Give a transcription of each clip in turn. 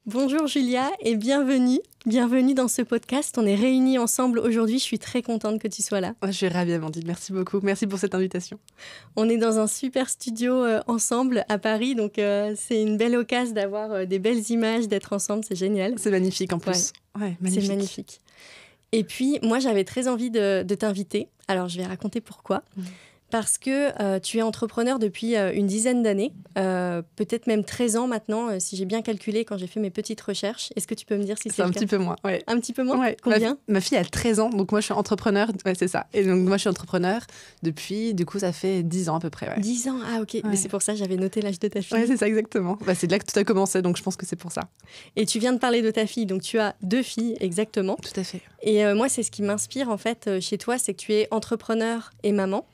Bonjour Julia et bienvenue. Bienvenue dans ce podcast. On est réunis ensemble aujourd'hui. Je suis très contente que tu sois là. Je suis ravie, Amandine. Merci beaucoup. Merci pour cette invitation. On est dans un super studio ensemble à Paris. Donc, c'est une belle occasion d'avoir des belles images, d'être ensemble. C'est génial. C'est magnifique en plus. Ouais, magnifique. C'est magnifique. Et puis, moi, j'avais très envie de t'inviter. Alors, je vais raconter pourquoi. Parce que tu es entrepreneur depuis une dizaine d'années, peut-être même 13 ans maintenant, si j'ai bien calculé quand j'ai fait mes petites recherches. Est-ce que tu peux me dire si c'est le cas ? Un petit peu moins, ouais. Un petit peu moins ? Ouais. Combien ? Ma fille a 13 ans, donc moi je suis entrepreneur, ouais, c'est ça. Et donc moi je suis entrepreneur depuis, du coup ça fait 10 ans à peu près. Ouais. 10 ans, ah ok, ouais. Mais c'est pour ça que j'avais noté l'âge de ta fille. Ouais, c'est ça exactement. C'est de là que tout a commencé, donc je pense que c'est pour ça. Et tu viens de parler de ta fille, donc tu as 2 filles exactement. Tout à fait. Et moi c'est ce qui m'inspire en fait chez toi, c'est que tu es entrepreneur et maman.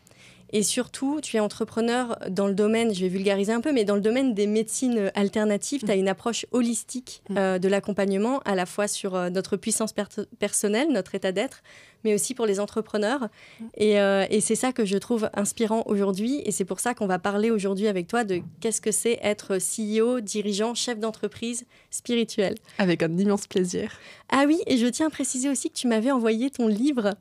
Et surtout, tu es entrepreneur dans le domaine, je vais vulgariser un peu, mais dans le domaine des médecines alternatives, tu as une approche holistique de l'accompagnement, à la fois sur notre puissance personnelle, notre état d'être, mais aussi pour les entrepreneurs. Et c'est ça que je trouve inspirant aujourd'hui. Et c'est pour ça qu'on va parler aujourd'hui avec toi de qu'est-ce que c'est être CEO, dirigeant, chef d'entreprise spirituel. Avec un immense plaisir. Ah oui, et je tiens à préciser aussi que tu m'avais envoyé ton livre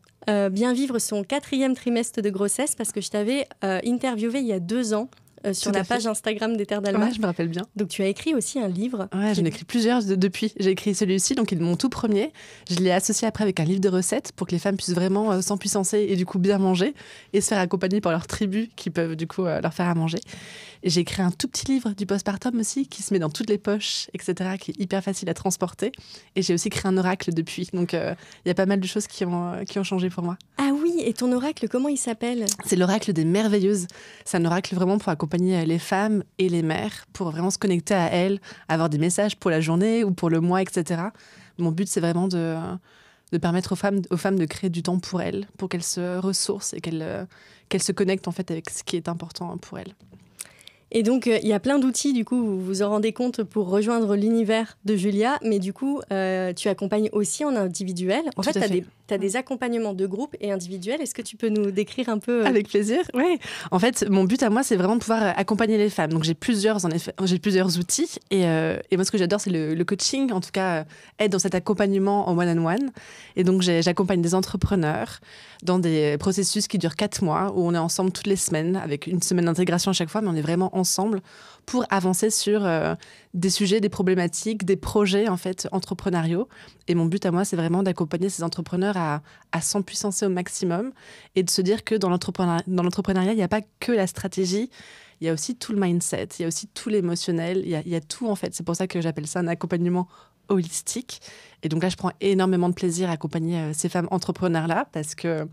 Bien vivre son 4e trimestre de grossesse, parce que je t'avais interviewé il y a 2 ans sur la page Instagram d'Ether d'Alma. Ouais, je me rappelle bien. Donc tu as écrit aussi un livre. Ouais, j'en ai écrit plusieurs depuis. J'ai écrit celui-ci, donc mon tout premier. Je l'ai associé après avec un livre de recettes pour que les femmes puissent vraiment s'empuissancer et du coup bien manger et se faire accompagner par leurs tribus qui peuvent du coup leur faire à manger. Et j'ai écrit un tout petit livre du postpartum aussi qui se met dans toutes les poches, etc., qui est hyper facile à transporter. Et j'ai aussi créé un oracle depuis. Donc il y a pas mal de choses qui ont changé pour moi. Ah oui, et ton oracle, comment il s'appelle ? C'est l'oracle des merveilleuses. C'est un oracle vraiment pour accompagner les femmes et les mères, pour vraiment se connecter à elles, avoir des messages pour la journée ou pour le mois, etc. Mon but, c'est vraiment de permettre aux femmes de créer du temps pour elles, pour qu'elles se ressourcent et qu'elles se connectent en fait avec ce qui est important pour elles. Et donc, il y a plein d'outils, du coup, vous vous en rendez compte pour rejoindre l'univers de Julia. Mais du coup, tu accompagnes aussi en individuel. En fait, tu as des accompagnements de groupe et individuels. Est-ce que tu peux nous décrire un peu Avec plaisir, oui. En fait, mon but à moi, c'est vraiment de pouvoir accompagner les femmes. Donc, j'ai plusieurs outils. Et moi, ce que j'adore, c'est le coaching. En tout cas, être dans cet accompagnement en one-on-one. Et donc, j'accompagne des entrepreneurs dans des processus qui durent 4 mois, où on est ensemble toutes les semaines, avec une semaine d'intégration à chaque fois, mais on est vraiment ensemble pour avancer sur des sujets, des problématiques, des projets en fait entrepreneuriaux. Et mon but à moi, c'est vraiment d'accompagner ces entrepreneurs à s'empuissancer au maximum et de se dire que dans l'entrepreneuriat, il n'y a pas que la stratégie, il y a aussi tout le mindset, il y a aussi tout l'émotionnel, il y a tout en fait. C'est pour ça que j'appelle ça un accompagnement holistique. Et donc là, je prends énormément de plaisir à accompagner ces femmes entrepreneurs-là parce qu'elles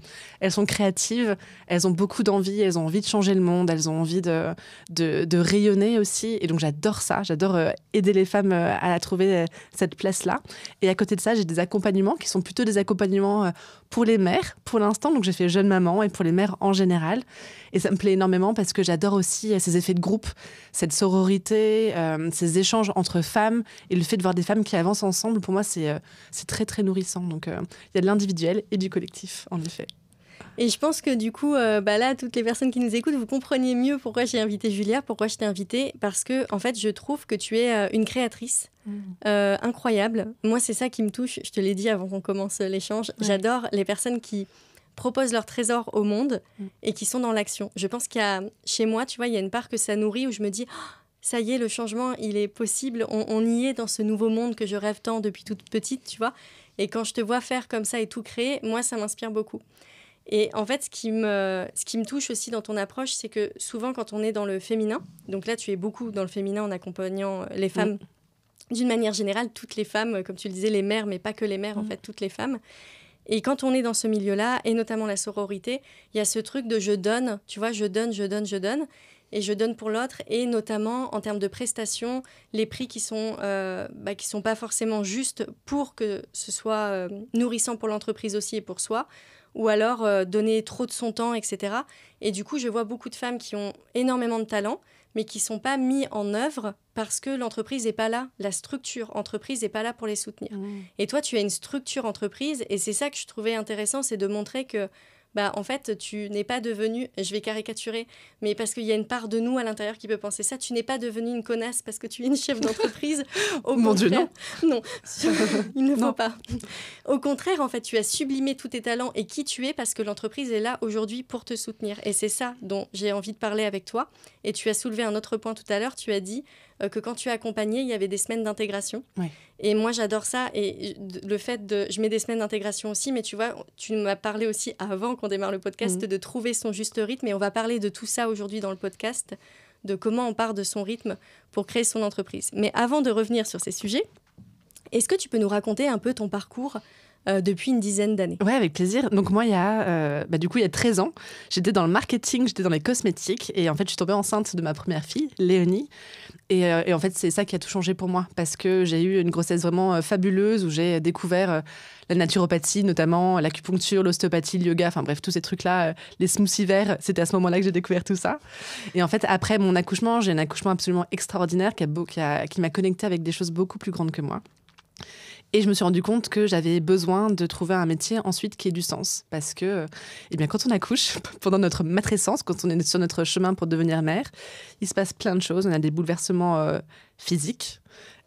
sont créatives, elles ont beaucoup d'envie, elles ont envie de changer le monde, elles ont envie de rayonner aussi. Et donc, j'adore ça. J'adore aider les femmes à trouver cette place-là. Et à côté de ça, j'ai des accompagnements qui sont plutôt des accompagnements pour les mères, pour l'instant. Donc, j'ai fait jeune maman et pour les mères en général. Et ça me plaît énormément parce que j'adore aussi ces effets de groupe, cette sororité, ces échanges entre femmes et le fait de voir des femmes qui avancent ensemble. Pour moi, c'est très, très nourrissant. Donc, il y a de l'individuel et du collectif, en effet. Et je pense que du coup, là, toutes les personnes qui nous écoutent, vous compreniez mieux pourquoi j'ai invité Julia, pourquoi je t'ai invitée. Parce que, en fait, je trouve que tu es une créatrice incroyable. Moi, c'est ça qui me touche. Je te l'ai dit avant qu'on commence l'échange. Ouais. J'adore les personnes qui proposent leur trésor au monde et qui sont dans l'action. Je pense qu'il y a, chez moi, tu vois, il y a une part que ça nourrit où je me dis... ça y est, le changement, il est possible. On y est dans ce nouveau monde que je rêve tant depuis toute petite, tu vois. Et quand je te vois faire comme ça et tout créer, moi, ça m'inspire beaucoup. Et en fait, ce qui me touche aussi dans ton approche, c'est que souvent, quand on est dans le féminin, donc là, tu es beaucoup dans le féminin en accompagnant les femmes, d'une manière générale, toutes les femmes, comme tu le disais, les mères, mais pas que les mères, en fait, toutes les femmes. Et quand on est dans ce milieu-là, et notamment la sororité, il y a ce truc de je donne, tu vois, je donne. Et je donne pour l'autre, et notamment en termes de prestations, les prix qui sont pas forcément justes pour que ce soit nourrissant pour l'entreprise aussi et pour soi, ou alors donner trop de son temps, etc. Et du coup, je vois beaucoup de femmes qui ont énormément de talent, mais qui ne sont pas mis en œuvre parce que l'entreprise n'est pas là, la structure entreprise n'est pas là pour les soutenir. Et toi, tu as une structure entreprise, et c'est ça que je trouvais intéressant, c'est de montrer que bah en fait, tu n'es pas devenue, je vais caricaturer, mais parce qu'il y a une part de nous à l'intérieur qui peut penser ça, tu n'es pas devenue une connasse parce que tu es une chef d'entreprise. Mon Dieu, non. Non, il ne faut pas. Au contraire, en fait, tu as sublimé tous tes talents et qui tu es parce que l'entreprise est là aujourd'hui pour te soutenir. Et c'est ça dont j'ai envie de parler avec toi. Et tu as soulevé un autre point tout à l'heure, tu as dit que quand tu as accompagné, il y avait des semaines d'intégration. Ouais. Et moi, j'adore ça. Et le fait de... Je mets des semaines d'intégration aussi, mais tu vois, tu m'as parlé aussi avant qu'on démarre le podcast de trouver son juste rythme. Et on va parler de tout ça aujourd'hui dans le podcast, de comment on part de son rythme pour créer son entreprise. Mais avant de revenir sur ces sujets, est-ce que tu peux nous raconter un peu ton parcours depuis une dizaine d'années? Ouais, avec plaisir. Donc moi, il y a 13 ans, j'étais dans le marketing, j'étais dans les cosmétiques et en fait, je suis tombée enceinte de ma première fille, Léonie. Et en fait, c'est ça qui a tout changé pour moi parce que j'ai eu une grossesse vraiment fabuleuse où j'ai découvert la naturopathie, notamment l'acupuncture, l'ostéopathie, le yoga, enfin bref, tous ces trucs-là, les smoothies verts, c'était à ce moment-là que j'ai découvert tout ça. Et en fait, après mon accouchement, j'ai un accouchement absolument extraordinaire qui m'a connectée avec des choses beaucoup plus grandes que moi. Et je me suis rendu compte que j'avais besoin de trouver un métier ensuite qui ait du sens. Parce que, quand on accouche, pendant notre matrescence, quand on est sur notre chemin pour devenir mère, il se passe plein de choses. On a des bouleversements physiques,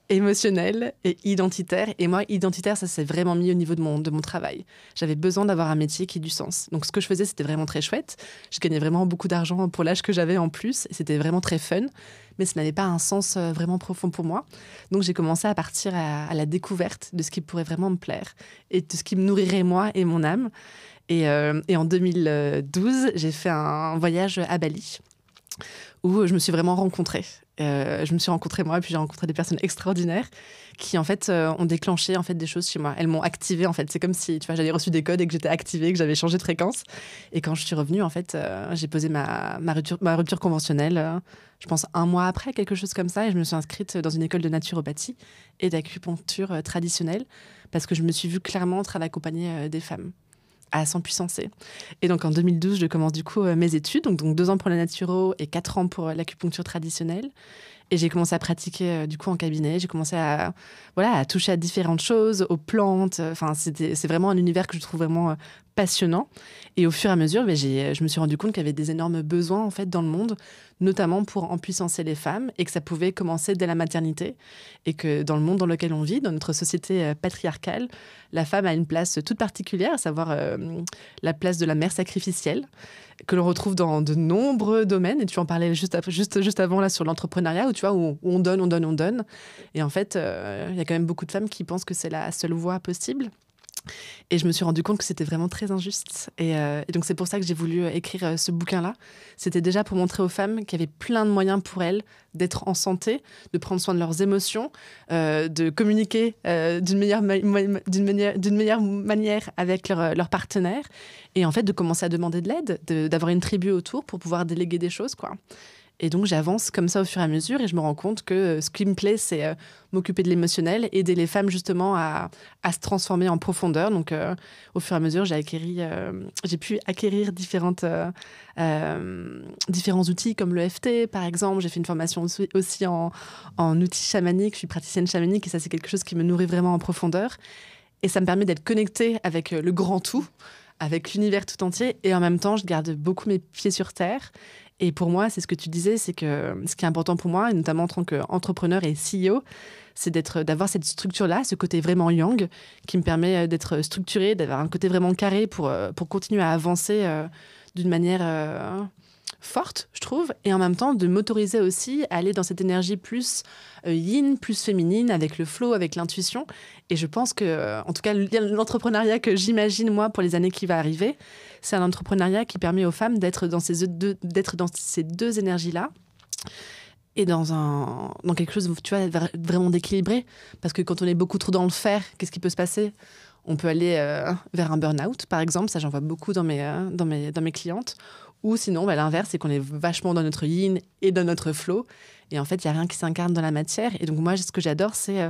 émotionnel et identitaire. Et moi, identitaire, ça s'est vraiment mis au niveau de mon travail. J'avais besoin d'avoir un métier qui ait du sens. Donc, ce que je faisais, c'était vraiment très chouette. Je gagnais vraiment beaucoup d'argent pour l'âge que j'avais en plus. Et c'était vraiment très fun. Mais ça n'avait pas un sens vraiment profond pour moi. Donc, j'ai commencé à partir à la découverte de ce qui pourrait vraiment me plaire et de ce qui me nourrirait moi et mon âme. Et en 2012, j'ai fait un voyage à Bali où je me suis vraiment rencontrée. Je me suis rencontrée moi, et puis j'ai rencontré des personnes extraordinaires qui, en fait, ont déclenché en fait, des choses chez moi. Elles m'ont activée, en fait. C'est comme si, tu vois, j'avais reçu des codes et que j'étais activée, que j'avais changé de fréquence. Et quand je suis revenue, en fait, j'ai posé ma rupture conventionnelle, je pense 1 mois après, quelque chose comme ça. Et je me suis inscrite dans une école de naturopathie et d'acupuncture traditionnelle parce que je me suis vue clairement en train d'accompagner des femmes à s'empuissancer. Et donc, en 2012, je commence du coup mes études, donc 2 ans pour la naturo et 4 ans pour l'acupuncture traditionnelle. Et j'ai commencé à pratiquer du coup en cabinet. J'ai commencé à toucher à différentes choses, aux plantes. Enfin, c'est vraiment un univers que je trouve vraiment passionnant. Et au fur et à mesure, je me suis rendu compte qu'il y avait des énormes besoins en fait dans le monde, notamment pour empuissancer les femmes, et que ça pouvait commencer dès la maternité. Et que dans le monde dans lequel on vit, dans notre société patriarcale, la femme a une place toute particulière, à savoir la place de la mère sacrificielle, que l'on retrouve dans de nombreux domaines. Et tu en parlais juste avant là sur l'entrepreneuriat, où tu vois, où on donne. Et en fait, il y a quand même beaucoup de femmes qui pensent que c'est la seule voie possible. Et je me suis rendu compte que c'était vraiment très injuste. Et donc, c'est pour ça que j'ai voulu écrire ce bouquin-là. C'était déjà pour montrer aux femmes qu'il y avait plein de moyens pour elles d'être en santé, de prendre soin de leurs émotions, de communiquer d'une meilleure manière avec leur partenaire. Et en fait, de commencer à demander de l'aide, d'avoir une tribu autour pour pouvoir déléguer des choses, quoi. Et donc, j'avance comme ça au fur et à mesure et je me rends compte que ce qui me plaît, c'est m'occuper de l'émotionnel, aider les femmes justement à se transformer en profondeur. Donc, au fur et à mesure, j'ai pu acquérir différents outils comme l'EFT, par exemple. J'ai fait une formation aussi en outils chamaniques. Je suis praticienne chamanique et ça, c'est quelque chose qui me nourrit vraiment en profondeur. Et ça me permet d'être connectée avec le grand tout, avec l'univers tout entier. Et en même temps, je garde beaucoup mes pieds sur terre. Et pour moi, c'est ce que tu disais, c'est que ce qui est important pour moi, et notamment en tant qu'entrepreneur et CEO, c'est d'avoir cette structure-là, ce côté vraiment yang, qui me permet d'être structurée, d'avoir un côté vraiment carré pour continuer à avancer d'une manière forte, je trouve, et en même temps de m'autoriser aussi à aller dans cette énergie plus yin, plus féminine, avec le flow, avec l'intuition. Et je pense que, en tout cas, l'entrepreneuriat que j'imagine, moi, pour les années qui vont arriver, c'est un entrepreneuriat qui permet aux femmes d'être dans ces deux énergies-là et dans quelque chose, tu vois, vraiment d'équilibré. Parce que quand on est beaucoup trop dans le faire, qu'est-ce qui peut se passer ? On peut aller vers un burn-out, par exemple. Ça, j'en vois beaucoup dans mes clientes. Ou sinon, l'inverse, c'est qu'on est vachement dans notre yin et dans notre flow. Et en fait, il n'y a rien qui s'incarne dans la matière. Et donc, moi, ce que j'adore, c'est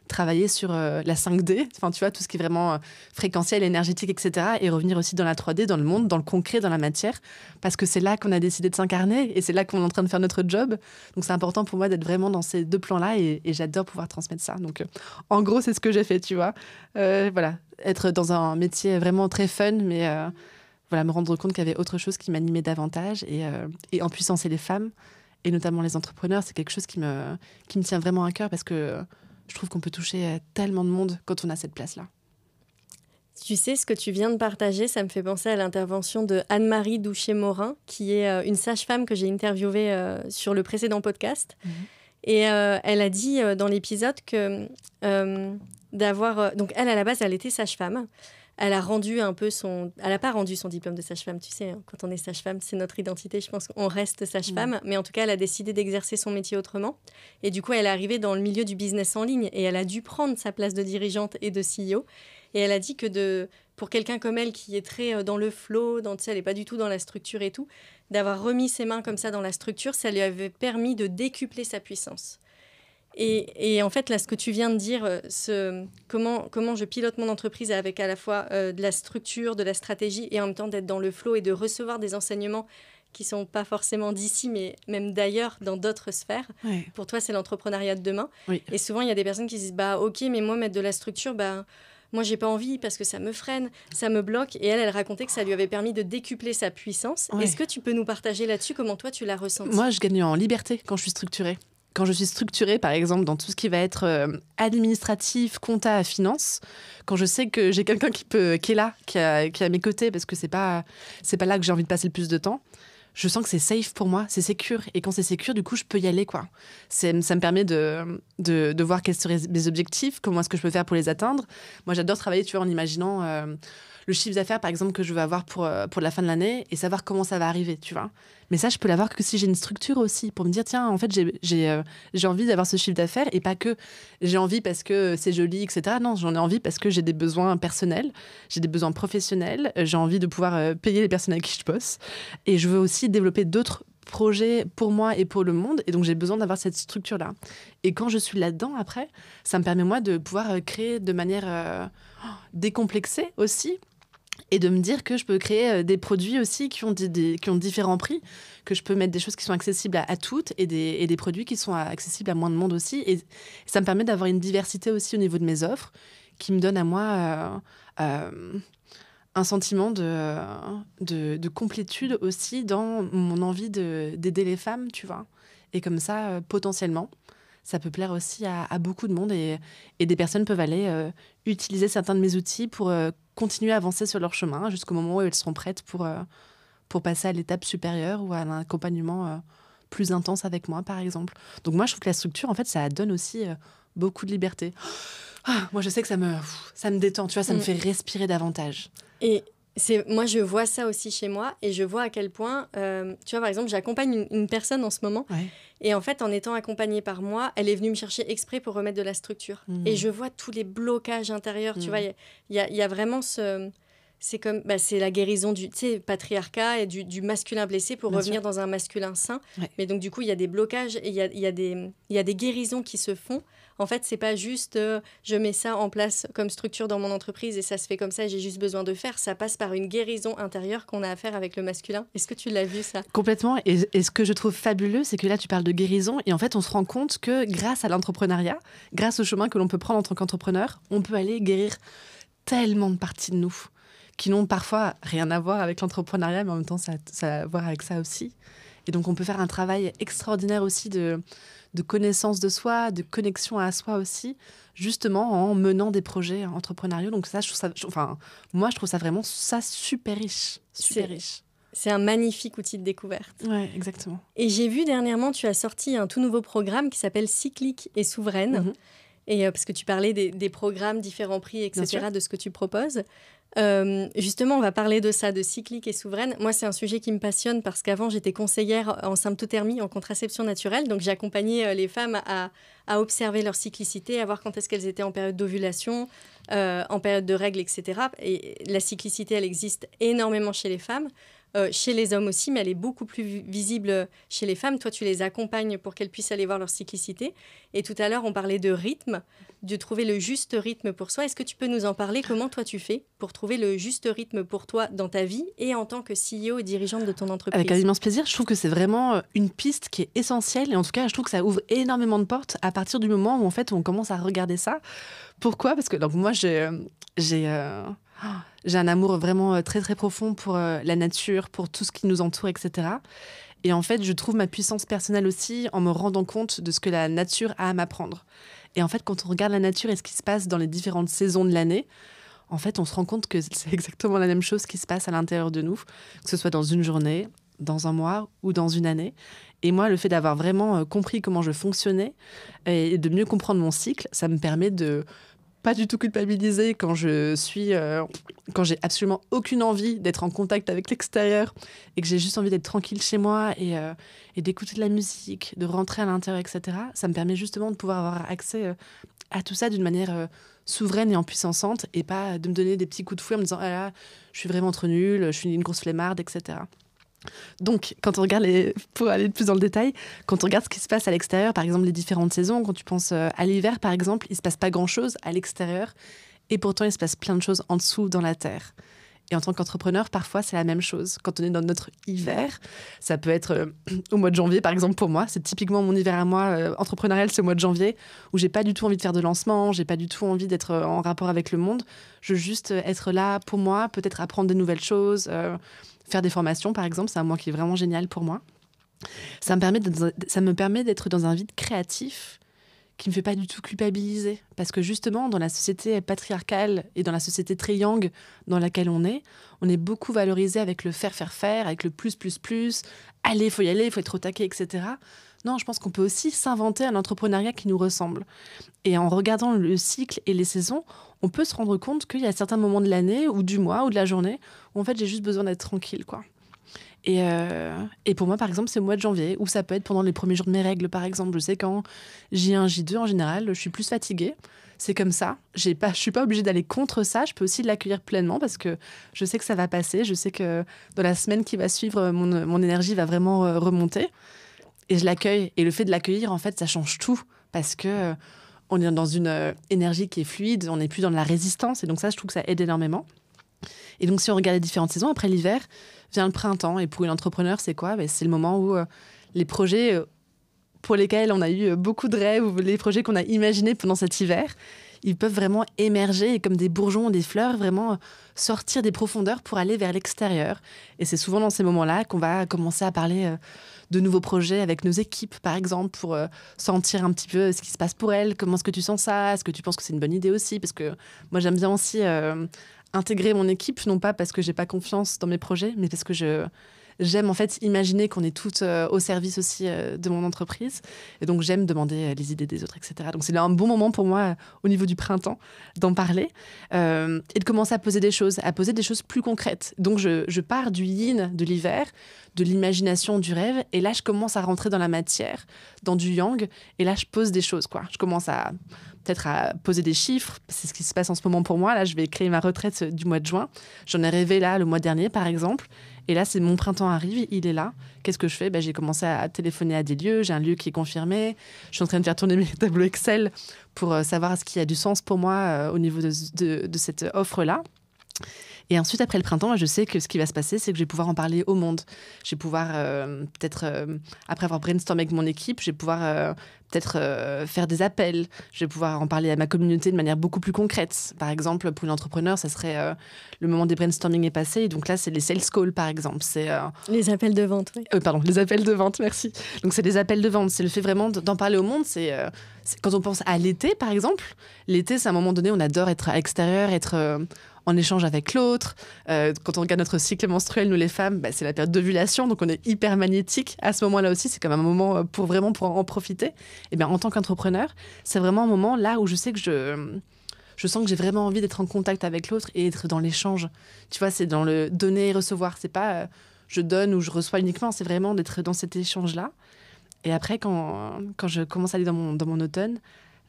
travailler sur la 5D, enfin, tu vois, tout ce qui est vraiment fréquentiel, énergétique, etc. Et revenir aussi dans la 3D, dans le monde, dans le concret, dans la matière. Parce que c'est là qu'on a décidé de s'incarner et c'est là qu'on est en train de faire notre job. Donc, c'est important pour moi d'être vraiment dans ces 2 plans-là et j'adore pouvoir transmettre ça. Donc, en gros, c'est ce que j'ai fait, tu vois. Être dans un métier vraiment très fun, mais me rendre compte qu'il y avait autre chose qui m'animait davantage et en puissancer les femmes, et notamment les entrepreneurs, c'est quelque chose qui me tient vraiment à cœur parce que je trouve qu'on peut toucher tellement de monde quand on a cette place-là. Tu sais, ce que tu viens de partager, ça me fait penser à l'intervention de Anne-Marie Douchet-Morin, qui est une sage-femme que j'ai interviewée sur le précédent podcast. Et elle a dit dans l'épisode que donc elle, à la base, elle était sage-femme. Elle a rendu un peu elle n'a pas rendu son diplôme de sage-femme, tu sais, hein, quand on est sage-femme, c'est notre identité, je pense qu'on reste sage-femme, mais en tout cas, elle a décidé d'exercer son métier autrement. Et du coup, elle est arrivée dans le milieu du business en ligne et elle a dû prendre sa place de dirigeante et de CEO. Et elle a dit que pour quelqu'un comme elle, qui est très dans le flow, tu sais, elle n'est pas du tout dans la structure et tout, d'avoir remis ses mains comme ça dans la structure, ça lui avait permis de décupler sa puissance. Et en fait, là, ce que tu viens de dire, comment je pilote mon entreprise avec à la fois de la structure, de la stratégie, et en même temps d'être dans le flow et de recevoir des enseignements qui ne sont pas forcément d'ici, mais même d'ailleurs, dans d'autres sphères. Ouais. Pour toi, c'est l'entrepreneuriat de demain. Oui. Et souvent, il y a des personnes qui se disent « ok, mais moi, mettre de la structure, moi, j'ai pas envie parce que ça me freine, ça me bloque. » Et elle racontait que ça lui avait permis de décupler sa puissance. Ouais. Est-ce que tu peux nous partager là-dessus comment toi, tu l'as ressenti ? Moi, je gagne en liberté quand je suis structurée. Quand je suis structurée, par exemple, dans tout ce qui va être administratif, compta, finance, quand je sais que j'ai quelqu'un qui est là, qui est à mes côtés, parce que c'est pas là que j'ai envie de passer le plus de temps, je sens que c'est safe pour moi, c'est sécure. Et quand c'est sécure, du coup, je peux y aller, quoi. Ça me permet de voir quels seraient mes objectifs, comment est-ce que je peux faire pour les atteindre. Moi, j'adore travailler, tu vois, en imaginant le chiffre d'affaires, par exemple, que je veux avoir pour la fin de l'année et savoir comment ça va arriver, tu vois. Mais ça, je peux l'avoir que si j'ai une structure aussi, pour me dire, tiens, en fait, j'ai envie d'avoir ce chiffre d'affaires et pas que j'ai envie parce que c'est joli, etc. Non, j'en ai envie parce que j'ai des besoins personnels, j'ai des besoins professionnels, j'ai envie de pouvoir payer les personnes avec qui je bosse. Et je veux aussi développer d'autres projets pour moi et pour le monde. Et donc, j'ai besoin d'avoir cette structure-là. Et quand je suis là-dedans, après, ça me permet, moi, de pouvoir créer de manière décomplexée aussi. Et de me dire que je peux créer des produits aussi qui ont différents prix, que je peux mettre des choses qui sont accessibles à toutes et des produits qui sont accessibles à moins de monde aussi. Et ça me permet d'avoir une diversité aussi au niveau de mes offres qui me donne à moi un sentiment de complétude aussi dans mon envie d'aider les femmes, tu vois. Et comme ça, potentiellement, ça peut plaire aussi à beaucoup de monde et des personnes peuvent aller utiliser certains de mes outils pour continuer à avancer sur leur chemin jusqu'au moment où elles seront prêtes pour passer à l'étape supérieure ou à un accompagnement plus intense avec moi, par exemple. Donc moi, je trouve que la structure, en fait, ça donne aussi beaucoup de liberté. Moi, je sais que ça me détend, tu vois, ça me fait respirer davantage. Et moi, je vois ça aussi chez moi et je vois à quel point, tu vois, par exemple, j'accompagne une personne en ce moment. Ouais. Et en fait, en étant accompagnée par moi, elle est venue me chercher exprès pour remettre de la structure. Et je vois tous les blocages intérieurs, tu vois. Il y a vraiment c'est la guérison du patriarcat et du masculin blessé pour revenir dans un masculin sain. Ouais. Mais donc, du coup, il y a des blocages et il y a des guérisons qui se font. En fait, c'est pas juste je mets ça en place comme structure dans mon entreprise et ça se fait comme ça et j'ai juste besoin de faire. Ça passe par une guérison intérieure qu'on a à faire avec le masculin. Est-ce que tu l'as vu, ça ? Complètement. Et ce que je trouve fabuleux, c'est que là, tu parles de guérison et en fait, on se rend compte que grâce à l'entrepreneuriat, grâce au chemin que l'on peut prendre en tant qu'entrepreneur, on peut aller guérir tellement de parties de nous qui n'ont parfois rien à voir avec l'entrepreneuriat, mais en même temps, ça a à voir avec ça aussi. Et donc, on peut faire un travail extraordinaire aussi de connaissance de soi, de connexion à soi aussi, justement en menant des projets entrepreneuriaux. Donc ça, moi, je trouve ça vraiment super riche. Super riche. C'est un magnifique outil de découverte. Oui, exactement. Et j'ai vu dernièrement, tu as sorti un tout nouveau programme qui s'appelle Cyclique et Souveraine. Et parce que tu parlais des programmes, différents prix, etc., de ce que tu proposes. Justement, on va parler de ça, de cyclique et souveraine. Moi, c'est un sujet qui me passionne parce qu'avant, j'étais conseillère en symptothermie, en contraception naturelle. Donc, j'accompagnais les femmes à observer leur cyclicité, à voir quand est-ce qu'elles étaient en période d'ovulation, en période de règles, etc. Et la cyclicité, elle existe énormément chez les femmes. Chez les hommes aussi, mais elle est beaucoup plus visible chez les femmes. Toi, tu les accompagnes pour qu'elles puissent aller voir leur cyclicité. Et tout à l'heure, on parlait de rythme, de trouver le juste rythme pour soi. Est-ce que tu peux nous en parler ? Comment toi, tu fais pour trouver le juste rythme pour toi dans ta vie et en tant que CEO et dirigeante de ton entreprise ? Avec un immense plaisir. Je trouve que c'est vraiment une piste qui est essentielle. Et en tout cas, je trouve que ça ouvre énormément de portes à partir du moment où, en fait, on commence à regarder ça. Pourquoi ? Parce que donc, moi, j'ai J'ai un amour vraiment très, très profond pour la nature, pour tout ce qui nous entoure, etc. Et en fait, je trouve ma puissance personnelle aussi en me rendant compte de ce que la nature a à m'apprendre. Et en fait, quand on regarde la nature et ce qui se passe dans les différentes saisons de l'année, en fait, on se rend compte que c'est exactement la même chose qui se passe à l'intérieur de nous, que ce soit dans une journée, dans un mois ou dans une année. Et moi, le fait d'avoir vraiment compris comment je fonctionnais et de mieux comprendre mon cycle, ça me permet de pas du tout culpabiliser quand quand j'ai absolument aucune envie d'être en contact avec l'extérieur et que j'ai juste envie d'être tranquille chez moi et d'écouter de la musique, de rentrer à l'intérieur, etc. Ça me permet justement de pouvoir avoir accès à tout ça d'une manière souveraine et empuissante et pas de me donner des petits coups de fouet en me disant ah là, je suis vraiment trop nulle, je suis une grosse flemmarde, etc. Donc, quand on regarde pour aller plus dans le détail, quand on regarde ce qui se passe à l'extérieur, par exemple les différentes saisons, quand tu penses à l'hiver, par exemple, il se passe pas grand-chose à l'extérieur et pourtant il se passe plein de choses en dessous dans la terre. Et en tant qu'entrepreneur, parfois, c'est la même chose. Quand on est dans notre hiver, ça peut être au mois de janvier, par exemple, pour moi. C'est typiquement mon hiver à moi, entrepreneurial, c'est au mois de janvier, où j'ai pas du tout envie de faire de lancement, j'ai pas du tout envie d'être en rapport avec le monde. Je veux juste être là pour moi, peut-être apprendre de nouvelles choses, faire des formations, par exemple. C'est un mois qui est vraiment génial pour moi. Ça me permet d'être dans un vide créatif qui me fait pas du tout culpabiliser. Parce que justement, dans la société patriarcale et dans la société très yang dans laquelle on est beaucoup valorisé avec le faire, avec le plus. Allez, faut y aller, il faut être au taquet, etc. Non, je pense qu'on peut aussi s'inventer un entrepreneuriat qui nous ressemble. Et en regardant le cycle et les saisons, on peut se rendre compte qu'il y a certains moments de l'année ou du mois ou de la journée où en fait j'ai juste besoin d'être tranquille, quoi. Et pour moi, par exemple, c'est le mois de janvier, ou ça peut être pendant les premiers jours de mes règles, par exemple. Je sais quand J1, J2, en général, je suis plus fatiguée. C'est comme ça. Je suis pas obligée d'aller contre ça. Je peux aussi l'accueillir pleinement parce que je sais que ça va passer. Je sais que dans la semaine qui va suivre, mon énergie va vraiment remonter. Et je l'accueille. Et le fait de l'accueillir, en fait, ça change tout. Parce que on est dans une énergie qui est fluide. On n'est plus dans de la résistance. Et donc ça, je trouve que ça aide énormément. Et donc, si on regarde les différentes saisons, après l'hiver, vient le printemps. Et pour une entrepreneur, c'est quoi ? C'est le moment où les projets pour lesquels on a eu beaucoup de rêves, ou les projets qu'on a imaginés pendant cet hiver, ils peuvent vraiment émerger et comme des bourgeons, des fleurs, vraiment sortir des profondeurs pour aller vers l'extérieur. Et c'est souvent dans ces moments-là qu'on va commencer à parler de nouveaux projets avec nos équipes, par exemple, pour sentir un petit peu ce qui se passe pour elles. Comment est-ce que tu sens ça ? Est-ce que tu penses que c'est une bonne idée aussi ? Parce que moi, j'aime bien aussi intégrer mon équipe, non pas parce que j'ai pas confiance dans mes projets, mais parce que j'aime en fait imaginer qu'on est toutes au service aussi de mon entreprise. Et donc, j'aime demander les idées des autres, etc. Donc, c'est un bon moment pour moi, au niveau du printemps, d'en parler et de commencer à poser des choses plus concrètes. Donc, je pars du yin de l'hiver, de l'imagination, du rêve. Et là, je commence à rentrer dans la matière, dans du yang. Et là, je pose des choses, quoi. Je commence peut-être à poser des chiffres. C'est ce qui se passe en ce moment pour moi. Là, je vais créer ma retraite du mois de juin. J'en ai rêvé là, le mois dernier, par exemple. Et là, c'est mon printemps arrive, il est là. Qu'est-ce que je fais ? J'ai commencé à téléphoner à des lieux. J'ai un lieu qui est confirmé. Je suis en train de faire tourner mes tableaux Excel pour savoir ce qui a du sens pour moi au niveau de cette offre-là. Et ensuite, après le printemps, je sais que ce qui va se passer, c'est que je vais pouvoir en parler au monde. Je vais pouvoir, après avoir brainstormé avec mon équipe, je vais pouvoir faire des appels. Je vais pouvoir en parler à ma communauté de manière beaucoup plus concrète. Par exemple, pour une entrepreneur, ça serait le moment des brainstorming est passé. Donc là, c'est les sales calls, par exemple. C'est les appels de vente, oui. Les appels de vente, merci. Donc, c'est des appels de vente. C'est le fait vraiment d'en parler au monde. C'est quand on pense à l'été, par exemple. L'été, c'est à un moment donné, on adore être à l'extérieur, être en échange avec l'autre. Quand on regarde notre cycle menstruel, nous les femmes, c'est la période d'ovulation, donc on est hyper magnétique. À ce moment-là aussi, c'est comme un moment pour en profiter. Et bien, en tant qu'entrepreneur, c'est vraiment un moment là où je sais que je sens que j'ai vraiment envie d'être en contact avec l'autre et être dans l'échange. Tu vois, c'est dans le donner et recevoir. C'est pas je donne ou je reçois uniquement, c'est vraiment d'être dans cet échange-là. Et après, quand je commence à aller dans mon automne,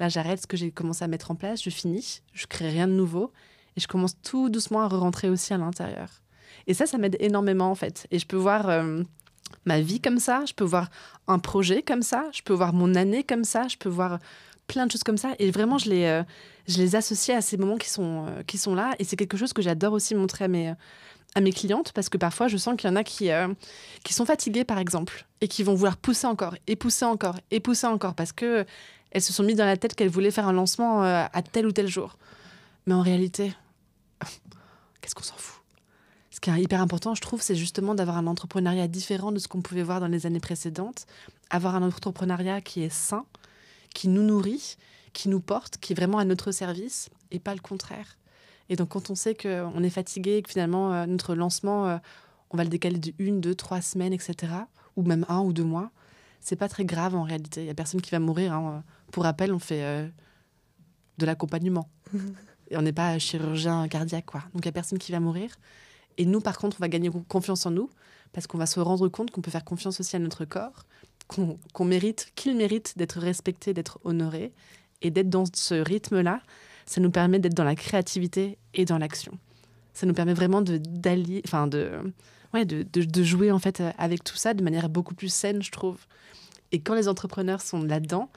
là, j'arrête ce que j'ai commencé à mettre en place, je finis, je crée rien de nouveau. Et je commence tout doucement à re-rentrer aussi à l'intérieur. Et ça m'aide énormément, en fait. Et je peux voir ma vie comme ça, je peux voir un projet comme ça, je peux voir mon année comme ça, je peux voir plein de choses comme ça. Et vraiment, je les associe à ces moments qui sont là. Et c'est quelque chose que j'adore aussi montrer à mes clientes, parce que parfois, je sens qu'il y en a qui sont fatiguées, par exemple, et qui vont vouloir pousser encore, et pousser encore, et pousser encore, parce qu'elles se sont mises dans la tête qu'elles voulaient faire un lancement à tel ou tel jour. Mais en réalité... qu'est-ce qu'on s'en fout? Ce qui est hyper important, je trouve, c'est justement d'avoir un entrepreneuriat différent de ce qu'on pouvait voir dans les années précédentes. Avoir un entrepreneuriat qui est sain, qui nous nourrit, qui nous porte, qui est vraiment à notre service et pas le contraire. Et donc, quand on sait qu'on est fatigué et que finalement, notre lancement, on va le décaler de 1, 2, 3 semaines, etc., ou même 1 ou 2 mois, c'est pas très grave en réalité. Il n'y a personne qui va mourir. Hein. Pour rappel, on fait de l'accompagnement. Et on n'est pas chirurgien cardiaque, quoi. Donc, il n'y a personne qui va mourir. Et nous, par contre, on va gagner confiance en nous parce qu'on va se rendre compte qu'on peut faire confiance aussi à notre corps, qu'il mérite d'être respecté, d'être honoré. Et d'être dans ce rythme-là, ça nous permet d'être dans la créativité et dans l'action. Ça nous permet vraiment de jouer en fait avec tout ça de manière beaucoup plus saine, je trouve. Et quand les entrepreneurs sont là-dedans,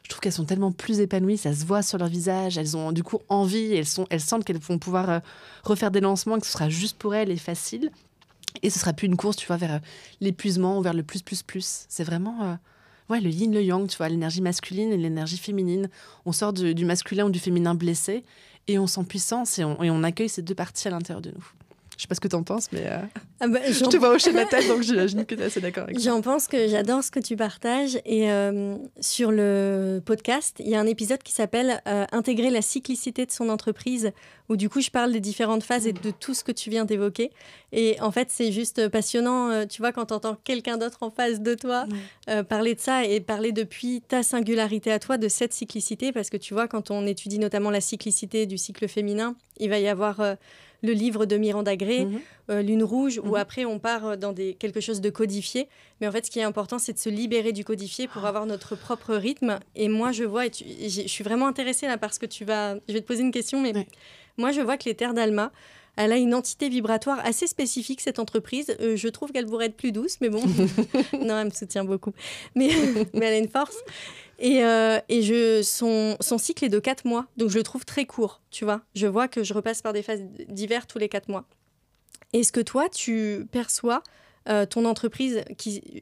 je trouve qu'elles sont tellement plus épanouies, ça se voit sur leur visage, elles ont du coup envie, elles sentent qu'elles vont pouvoir refaire des lancements, que ce sera juste pour elles et facile. Et ce sera plus une course, tu vois, vers l'épuisement ou vers le plus. C'est vraiment le yin, le yang, tu vois, l'énergie masculine et l'énergie féminine. On sort du masculin ou du féminin blessé et on sent puissance et on accueille ces deux parties à l'intérieur de nous. Je sais pas ce que t'en penses, mais je te vois hocher la tête, donc j'imagine que t'es assez d'accord avec ça. J'en pense que j'adore ce que tu partages. Et sur le podcast, il y a un épisode qui s'appelle Intégrer la cyclicité de son entreprise, où du coup, je parle des différentes phases et de tout ce que tu viens d'évoquer. Et en fait, c'est juste passionnant, tu vois, quand tu entends quelqu'un d'autre en face de toi parler de ça et parler depuis ta singularité à toi de cette cyclicité. Parce que tu vois, quand on étudie notamment la cyclicité du cycle féminin, il va y avoir... le livre de Miranda Gray, Lune rouge, où après on part dans quelque chose de codifié. Mais en fait, ce qui est important, c'est de se libérer du codifié pour avoir notre propre rythme. Et moi, je vois, je suis vraiment intéressée là parce que je vais te poser une question, mais moi, je vois que les Terres d'Alma, elle a une entité vibratoire assez spécifique, cette entreprise. Je trouve qu'elle pourrait être plus douce, mais bon. Non, elle me soutient beaucoup. Mais elle a une force. Et son cycle est de 4 mois, donc je le trouve très court, tu vois. Je vois que je repasse par des phases d'hiver tous les 4 mois. Est-ce que toi, tu perçois ton entreprise,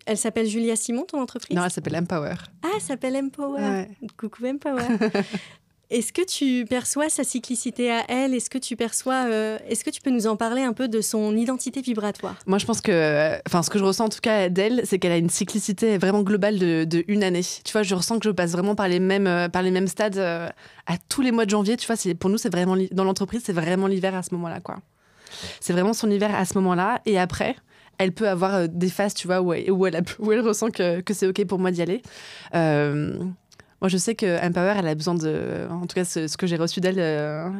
elle s'appelle Julia Simon, ton entreprise? Non, elle s'appelle Empower. Ah, elle s'appelle Empower. Ouais. Coucou Empower. Est-ce que tu perçois sa cyclicité à elle? Est-ce que tu peux nous en parler un peu de son identité vibratoire? Moi, je pense que, ce que je ressens en tout cas d'elle, c'est qu'elle a une cyclicité vraiment globale de 1 année. Tu vois, je ressens que je passe vraiment par les mêmes stades à tous les mois de janvier. Tu vois, pour nous, c'est vraiment dans l'entreprise, c'est vraiment l'hiver à ce moment-là, quoi. C'est vraiment son hiver à ce moment-là. Et après, elle peut avoir des phases, tu vois, où elle ressent que c'est OK pour moi d'y aller. Moi, je sais que Empower, elle a besoin en tout cas, ce que j'ai reçu d'elle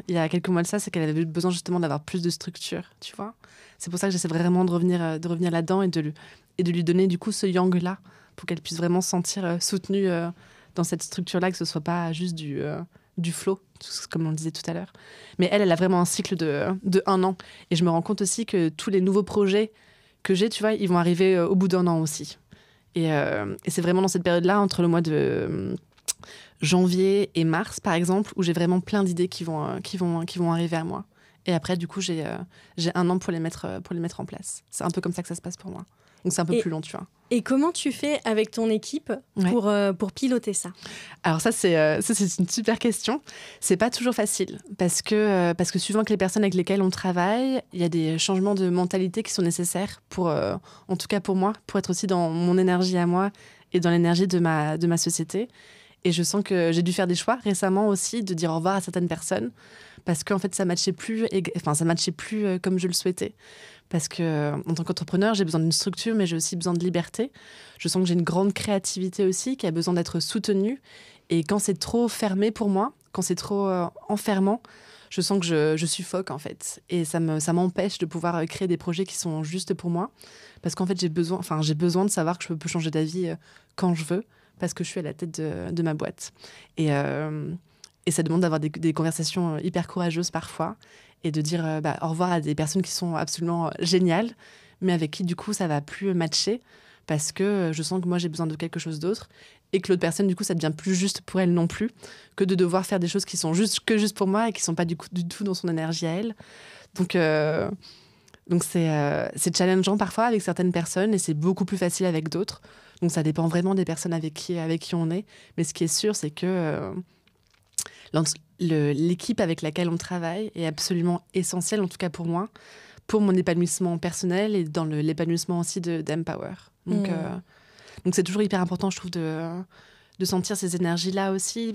il y a quelques mois de ça, c'est qu'elle avait besoin justement d'avoir plus de structure, tu vois. C'est pour ça que j'essaie vraiment de revenir là-dedans et de lui donner du coup ce yang-là pour qu'elle puisse vraiment se sentir soutenue dans cette structure-là, que ce soit pas juste du flow, comme on le disait tout à l'heure. Mais elle a vraiment un cycle de 1 an. Et je me rends compte aussi que tous les nouveaux projets que j'ai, tu vois, ils vont arriver au bout d'1 an aussi. Et c'est vraiment dans cette période-là, entre le mois de janvier et mars, par exemple, où j'ai vraiment plein d'idées qui vont arriver à moi. Et après, du coup, j'ai 1 an pour les mettre en place. C'est un peu comme ça que ça se passe pour moi. Donc, c'est un peu plus long, tu vois. Et comment tu fais avec ton équipe pour piloter ça? Alors ça, c'est une super question. C'est pas toujours facile parce que suivant que les personnes avec lesquelles on travaille, il y a des changements de mentalité qui sont nécessaires en tout cas pour moi, pour être aussi dans mon énergie à moi et dans l'énergie de ma société. Et je sens que j'ai dû faire des choix récemment aussi, de dire au revoir à certaines personnes parce qu'en fait, ça matchait plus comme je le souhaitais. Parce que en tant qu'entrepreneur, j'ai besoin d'une structure, mais j'ai aussi besoin de liberté. Je sens que j'ai une grande créativité aussi, qui a besoin d'être soutenue. Et quand c'est trop fermé pour moi, quand c'est trop enfermant, je sens que je suffoque en fait. Et ça m'empêche de pouvoir créer des projets qui sont justes pour moi. Parce qu'en fait, j'ai besoin de savoir que je peux changer d'avis quand je veux, parce que je suis à la tête de ma boîte. Et ça demande d'avoir des conversations hyper courageuses parfois, et de dire au revoir à des personnes qui sont absolument géniales, mais avec qui, du coup, ça va plus matcher, parce que je sens que moi, j'ai besoin de quelque chose d'autre, et que l'autre personne, du coup, ça devient plus juste pour elle non plus, que de devoir faire des choses qui sont juste pour moi, et qui sont pas du tout dans son énergie à elle. Donc c'est challengeant parfois avec certaines personnes, et c'est beaucoup plus facile avec d'autres. Donc ça dépend vraiment des personnes avec qui on est. Mais ce qui est sûr, c'est que l'équipe avec laquelle on travaille est absolument essentielle, en tout cas pour moi, pour mon épanouissement personnel et dans l'épanouissement aussi d'Empower. Donc c'est toujours hyper important, je trouve, de sentir ces énergies-là aussi.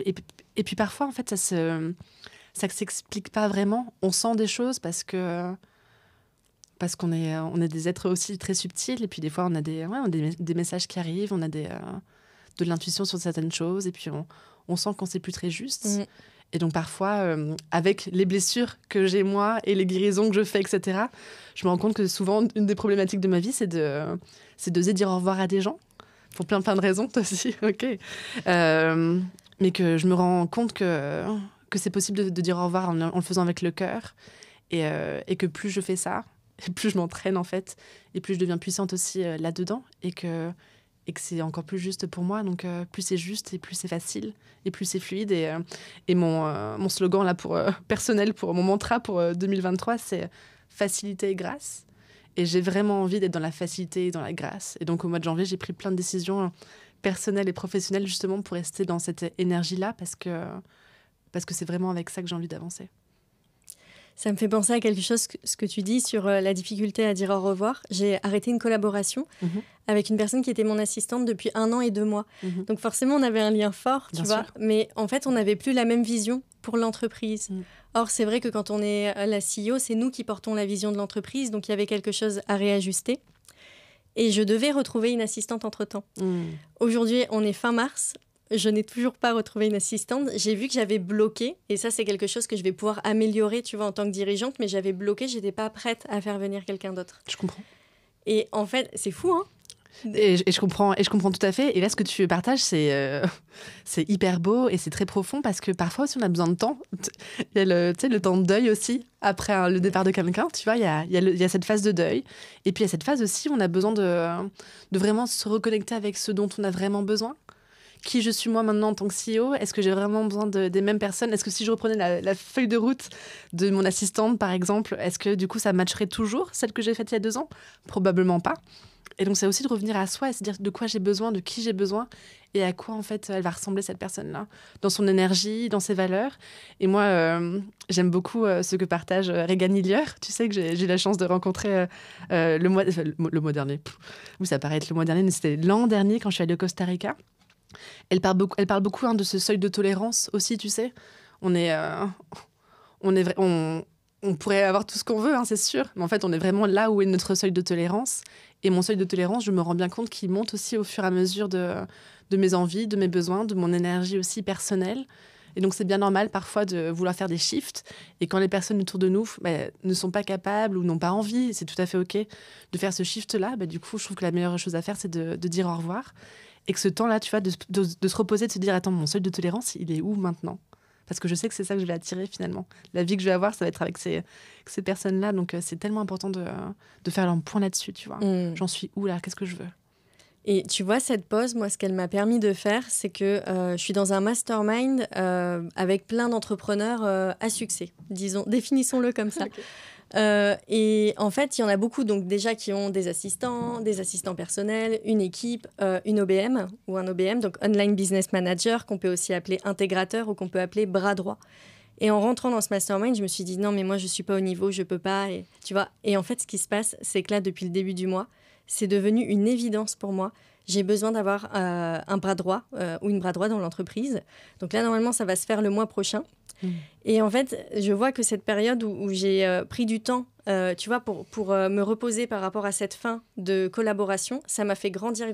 Et puis parfois, en fait, ça s'explique pas vraiment. On sent des choses parce qu'on est des êtres aussi très subtils. Et puis des fois, on a des messages qui arrivent, on a de l'intuition sur certaines choses. Et puis on sent qu'on ne sait plus très juste. Et donc parfois, avec les blessures que j'ai moi et les guérisons que je fais, etc., je me rends compte que souvent, une des problématiques de ma vie, c'est d'oser dire au revoir à des gens. Pour plein de raisons, toi aussi, ok. Mais que je me rends compte que c'est possible de dire au revoir en le faisant avec le cœur. Et que plus je fais ça, et plus je m'entraîne en fait, et plus je deviens puissante aussi là-dedans. Et que c'est encore plus juste pour moi. Donc plus c'est juste, et plus c'est facile, et plus c'est fluide. Et mon slogan là, personnel, pour mon mantra pour 2023, c'est « Facilité et grâce ». Et j'ai vraiment envie d'être dans la facilité et dans la grâce. Et donc, au mois de janvier, j'ai pris plein de décisions personnelles et professionnelles, justement, pour rester dans cette énergie-là, parce que c'est vraiment avec ça que j'ai envie d'avancer. Ça me fait penser à quelque chose, ce que tu dis sur la difficulté à dire au revoir. J'ai arrêté une collaboration avec une personne qui était mon assistante depuis 1 an et 2 mois. Donc forcément, on avait un lien fort, tu vois. Mais en fait, on n'avait plus la même vision pour l'entreprise. Or, c'est vrai que quand on est la CEO, c'est nous qui portons la vision de l'entreprise. Donc, il y avait quelque chose à réajuster. Et je devais retrouver une assistante entre-temps. Aujourd'hui, on est fin mars. Je n'ai toujours pas retrouvé une assistante. J'ai vu que j'avais bloqué. Et ça, c'est quelque chose que je vais pouvoir améliorer, tu vois, en tant que dirigeante. Mais j'avais bloqué. Je n'étais pas prête à faire venir quelqu'un d'autre. Je comprends. Et en fait, c'est fou, hein. Et je comprends tout à fait. Et là, ce que tu partages, c'est hyper beau et c'est très profond parce que parfois aussi, on a besoin de temps. Il y a le temps de deuil aussi après le départ de quelqu'un. Tu vois, il y a cette phase de deuil. Et puis, il y a cette phase aussi où on a besoin de vraiment se reconnecter avec ce dont on a vraiment besoin. Qui je suis moi maintenant en tant que CEO? Est-ce que j'ai vraiment besoin des mêmes personnes? Est-ce que si je reprenais la feuille de route de mon assistante, par exemple, est-ce que du coup, ça matcherait toujours celle que j'ai faite il y a 2 ans? Probablement pas. Et donc, c'est aussi de revenir à soi et se dire de quoi j'ai besoin, de qui j'ai besoin et à quoi, en fait, elle va ressembler, cette personne-là, dans son énergie, dans ses valeurs. Et moi, j'aime beaucoup ce que partage Regan Hiller. Tu sais que j'ai eu la chance de rencontrer le mois dernier. Oui, ça paraît être le mois dernier, mais c'était l'an dernier quand je suis allée au Costa Rica. Elle parle beaucoup de ce seuil de tolérance aussi, tu sais. On pourrait avoir tout ce qu'on veut, hein, c'est sûr. Mais en fait, on est vraiment là où est notre seuil de tolérance. Et mon seuil de tolérance, je me rends bien compte qu'il monte aussi au fur et à mesure de mes envies, de mes besoins, de mon énergie aussi personnelle. Et donc, c'est bien normal parfois de vouloir faire des shifts. Et quand les personnes autour de nous ne sont pas capables ou n'ont pas envie, c'est tout à fait OK de faire ce shift-là. Du coup, je trouve que la meilleure chose à faire, c'est de dire au revoir. Et que ce temps-là, tu vois, de se reposer, de se dire, attends, mon seuil de tolérance, il est où maintenant? Parce que je sais que c'est ça que je vais attirer finalement. La vie que je vais avoir, ça va être avec ces personnes-là. Donc, c'est tellement important de faire un point là-dessus, tu vois. J'en suis où là? Qu'est-ce que je veux? Et tu vois, cette pause, moi, ce qu'elle m'a permis de faire, c'est que je suis dans un mastermind avec plein d'entrepreneurs à succès, définissons-le comme ça. Okay. Et en fait, il y en a beaucoup donc déjà qui ont des assistants personnels, une équipe, une OBM ou un OBM, donc Online Business Manager, qu'on peut aussi appeler intégrateur ou qu'on peut appeler bras droit. Et en rentrant dans ce mastermind, je me suis dit non, mais moi, je ne suis pas au niveau, je ne peux pas. Et, tu vois. Et en fait, ce qui se passe, c'est que là, depuis le début du mois, c'est devenu une évidence pour moi. J'ai besoin d'avoir un bras droit ou une bras droit dans l'entreprise. Donc là, normalement, ça va se faire le mois prochain. Et en fait, je vois que cette période où j'ai pris du temps, tu vois, pour me reposer par rapport à cette fin de collaboration, ça m'a fait grandir.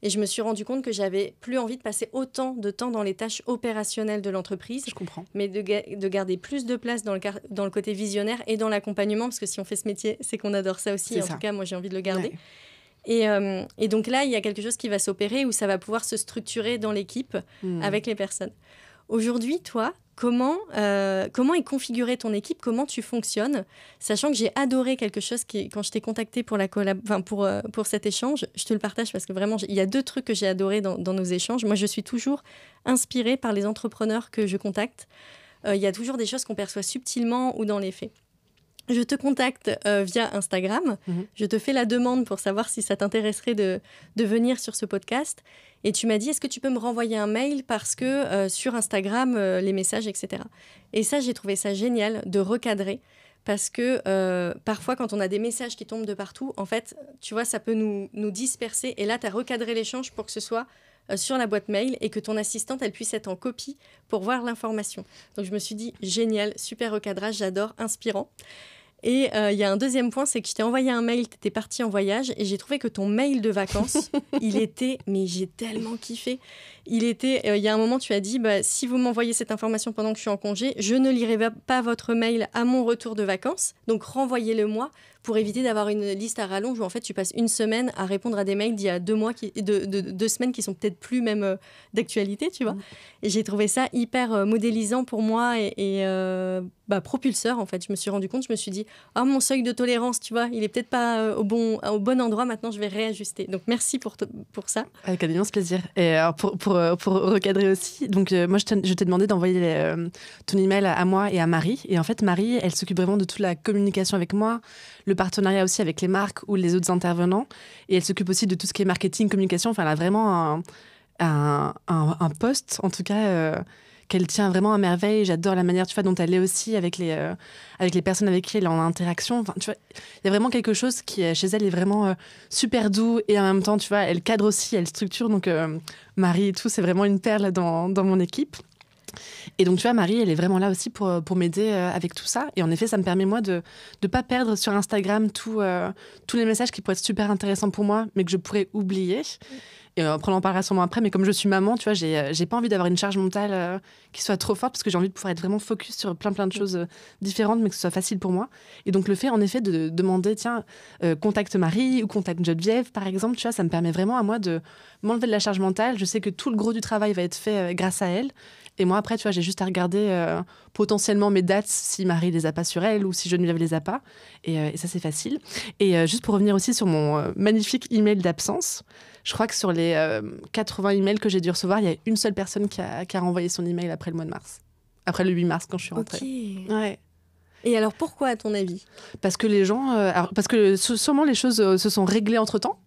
Et je me suis rendu compte que j'avais plus envie de passer autant de temps dans les tâches opérationnelles de l'entreprise. Je comprends. Mais de garder plus de place dans le côté visionnaire et dans l'accompagnement, parce que si on fait ce métier, c'est qu'on adore ça aussi. En tout cas, moi, j'ai envie de le garder. Ouais. Et donc là, il y a quelque chose qui va s'opérer où ça va pouvoir se structurer dans l'équipe avec les personnes. Aujourd'hui, toi, comment est configurée ton équipe? Comment tu fonctionnes? Sachant que j'ai adoré quelque chose quand je t'ai contacté pour pour cet échange, je te le partage parce que vraiment, il y a 2 trucs que j'ai adoré dans nos échanges. Moi, je suis toujours inspirée par les entrepreneurs que je contacte. Il y a toujours des choses qu'on perçoit subtilement ou dans les faits. Je te contacte via Instagram. Je te fais la demande pour savoir si ça t'intéresserait de venir sur ce podcast. Et tu m'as dit, est-ce que tu peux me renvoyer un mail parce que sur Instagram, les messages, etc. Et ça, j'ai trouvé ça génial de recadrer. Parce que parfois, quand on a des messages qui tombent de partout, en fait, tu vois, ça peut nous disperser. Et là, tu as recadré l'échange pour que ce soit sur la boîte mail et que ton assistante, elle puisse être en copie pour voir l'information. Donc, je me suis dit, génial, super recadrage, j'adore, inspirant. Et il y a un deuxième point, c'est que je t'ai envoyé un mail, tu étais partie en voyage et j'ai trouvé que ton mail de vacances, il était, mais j'ai tellement kiffé. Il y a un moment, tu as dit, si vous m'envoyez cette information pendant que je suis en congé, je ne lirai pas votre mail à mon retour de vacances. Donc, renvoyez-le-moi pour éviter d'avoir une liste à rallonge où en fait, tu passes une semaine à répondre à des mails d'il y a 2 mois, 2 semaines qui sont peut-être plus même d'actualité, tu vois. Et j'ai trouvé ça hyper modélisant pour moi et propulseur, en fait. Je me suis rendu compte, je me suis dit, mon seuil de tolérance, tu vois, il est peut-être pas au bon endroit. Maintenant, je vais réajuster. Donc, merci pour ça. Avec un immense plaisir. Et alors, pour recadrer aussi, donc moi, je t'ai demandé d'envoyer ton email à moi et à Marie. Et en fait, Marie, elle s'occupe vraiment de toute la communication avec moi, le partenariat aussi avec les marques ou les autres intervenants. Et elle s'occupe aussi de tout ce qui est marketing, communication. Enfin, elle a vraiment un poste, en tout cas, qu'elle tient vraiment à merveille. J'adore la manière, tu vois, dont elle est aussi avec les personnes avec qui elle est en interaction. Enfin, tu vois, il y a vraiment quelque chose qui, chez elle, est vraiment super doux. Et en même temps, tu vois, elle cadre aussi, elle structure. Donc, Marie et tout, c'est vraiment une perle dans mon équipe. Et donc, tu vois, Marie, elle est vraiment là aussi pour m'aider avec tout ça. Et en effet, ça me permet, moi, de ne pas perdre sur Instagram tous les messages qui pourraient être super intéressants pour moi, mais que je pourrais oublier. Et après, on en parlera sûrement après. Mais comme je suis maman, tu vois, j'ai pas envie d'avoir une charge mentale qui soit trop forte parce que j'ai envie de pouvoir être vraiment focus sur plein de choses différentes, mais que ce soit facile pour moi. Et donc, le fait, en effet, de demander, tiens, contacte Marie ou contacte Geneviève, par exemple, tu vois, ça me permet vraiment à moi de m'enlever de la charge mentale. Je sais que tout le gros du travail va être fait grâce à elle. Et moi, après, tu vois, j'ai juste à regarder potentiellement mes dates si Marie les a pas sur elle ou si Geneviève les a pas. Et ça, c'est facile. Et juste pour revenir aussi sur mon magnifique email d'absence, je crois que sur les 80 emails que j'ai dû recevoir, il y a une seule personne qui a renvoyé son email après le mois de mars. Après le 8 mars, quand je suis rentrée. Ok. Ouais. Et alors, pourquoi, à ton avis ? Parce que les gens... parce que sûrement, les choses se sont réglées entre-temps.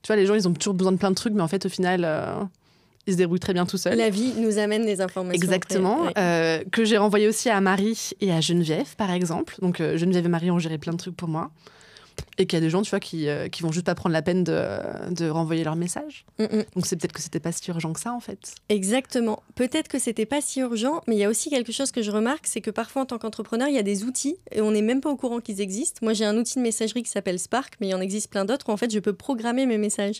Tu vois, les gens, ils ont toujours besoin de plein de trucs, mais en fait, au final... ils se débrouillent très bien tout seuls. La vie nous amène des informations. Exactement. Après, que j'ai renvoyé aussi à Marie et à Geneviève, par exemple. Donc, Geneviève et Marie ont géré plein de trucs pour moi. Et qu'il y a des gens, tu vois, qui vont juste pas prendre la peine de renvoyer leur message. Donc, c'est peut-être que c'était pas si urgent que ça, en fait. Exactement. Peut-être que c'était pas si urgent, mais il y a aussi quelque chose que je remarque, c'est que parfois, en tant qu'entrepreneur, il y a des outils et on n'est même pas au courant qu'ils existent. Moi, j'ai un outil de messagerie qui s'appelle Spark, mais il y en existe plein d'autres où, en fait, je peux programmer mes messages.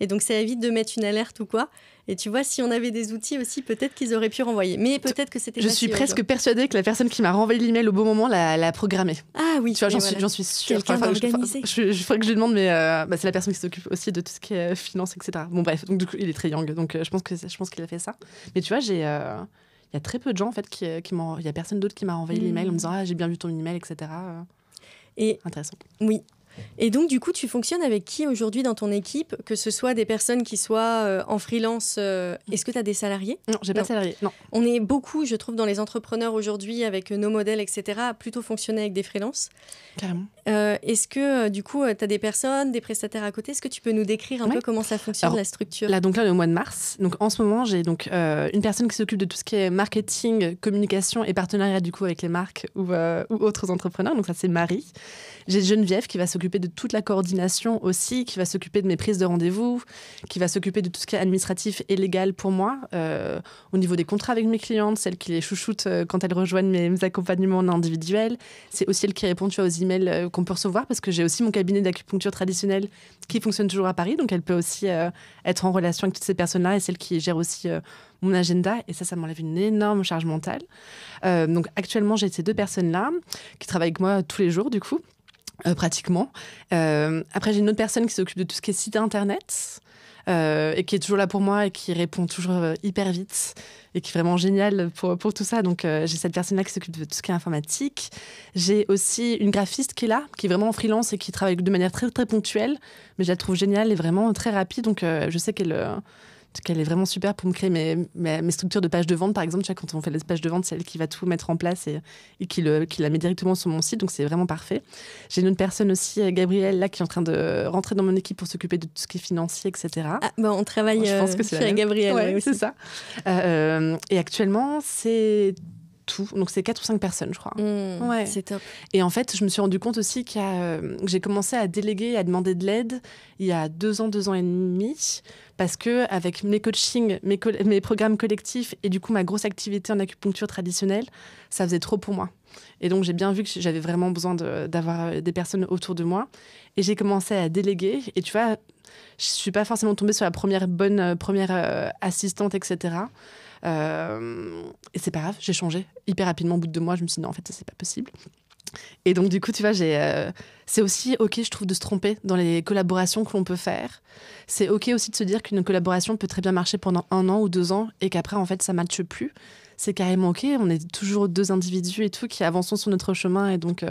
Et donc, ça évite de mettre une alerte ou quoi. Et tu vois, si on avait des outils aussi, peut-être qu'ils auraient pu renvoyer. Mais peut-être que c'était pas si urgent. Je suis presque persuadée que la personne qui m'a renvoyé l'email au bon moment l'a programmé. Ah oui. Tu vois, j'en suis sûre. Quelqu'un d'organisé. Je ferais que je lui demande, mais c'est la personne qui s'occupe aussi de tout ce qui est finance, etc. Bon, bref, donc du coup, il est très young, donc je pense qu'il a fait ça. Mais tu vois, il y a très peu de gens, en fait, il y a personne d'autre qui m'a renvoyé l'email en me disant « Ah, j'ai bien vu ton email, etc. » Et intéressant. Oui. Et donc, du coup, tu fonctionnes avec qui aujourd'hui dans ton équipe ? Que ce soit des personnes qui soient en freelance. Est-ce que tu as des salariés ? Non, j'ai pas de salariés, non. On est beaucoup, je trouve, dans les entrepreneurs aujourd'hui, avec nos modèles, etc., à plutôt fonctionner avec des freelances. Carrément. Est-ce que, du coup, tu as des personnes, des prestataires à côté ? Est-ce que tu peux nous décrire un peu comment ça fonctionne, alors, la structure ? Là, le mois de mars. Donc, en ce moment, j'ai donc une personne qui s'occupe de tout ce qui est marketing, communication et partenariat, du coup, avec les marques ou autres entrepreneurs. Donc, ça, c'est Marie. J'ai Geneviève qui va s'occuper de toute la coordination aussi, qui va s'occuper de mes prises de rendez-vous, qui va s'occuper de tout ce qui est administratif et légal pour moi, au niveau des contrats avec mes clientes, celle qui les chouchoute quand elles rejoignent mes accompagnements individuels. C'est aussi elle qui répond, tu vois, aux emails qu'on peut recevoir, parce que j'ai aussi mon cabinet d'acupuncture traditionnelle qui fonctionne toujours à Paris, donc elle peut aussi être en relation avec toutes ces personnes-là et celle qui gère aussi mon agenda, et ça m'enlève une énorme charge mentale. Donc actuellement, j'ai ces 2 personnes-là qui travaillent avec moi tous les jours, du coup. Pratiquement. Après, j'ai une autre personne qui s'occupe de tout ce qui est site internet et qui est toujours là pour moi et qui répond toujours hyper vite et qui est vraiment géniale pour tout ça. Donc, j'ai cette personne-là qui s'occupe de tout ce qui est informatique. J'ai aussi une graphiste qui est là, qui est vraiment en freelance et qui travaille de manière très, très ponctuelle, mais je la trouve géniale et vraiment très rapide. Donc, je sais qu'elle Donc, elle est vraiment super pour me créer mes structures de pages de vente, par exemple. Tu vois, quand on fait les pages de vente, c'est elle qui va tout mettre en place et qui la met directement sur mon site. Donc, c'est vraiment parfait. J'ai une autre personne aussi, Gabrielle, là, qui est en train de rentrer dans mon équipe pour s'occuper de tout ce qui est financier, etc. Ah, bah, on travaille je pense que c'est chez Gabrielle. Ouais, aussi. C'est ça. Et actuellement, c'est tout. Donc, c'est 4 ou 5 personnes, je crois. Ouais. C'est top. Et en fait, je me suis rendu compte aussi que j'ai commencé à déléguer, à demander de l'aide il y a 2 ans et demi, parce qu'avec mes coachings, mes programmes collectifs et du coup ma grosse activité en acupuncture traditionnelle, ça faisait trop pour moi. Et donc, j'ai bien vu que j'avais vraiment besoin d'avoir des personnes autour de moi. Et j'ai commencé à déléguer. Et tu vois, je ne suis pas forcément tombée sur la première assistante, etc. Et c'est pas grave, j'ai changé hyper rapidement au bout de 2 mois. Je me suis dit non, en fait, ça, c'est pas possible. Et donc, du coup, tu vois, c'est aussi OK, je trouve, de se tromper dans les collaborations que l'on peut faire. C'est OK aussi de se dire qu'une collaboration peut très bien marcher pendant 1 an ou 2 ans et qu'après, en fait, ça ne matche plus. C'est carrément OK. On est toujours 2 individus et tout qui avançons sur notre chemin. Et donc,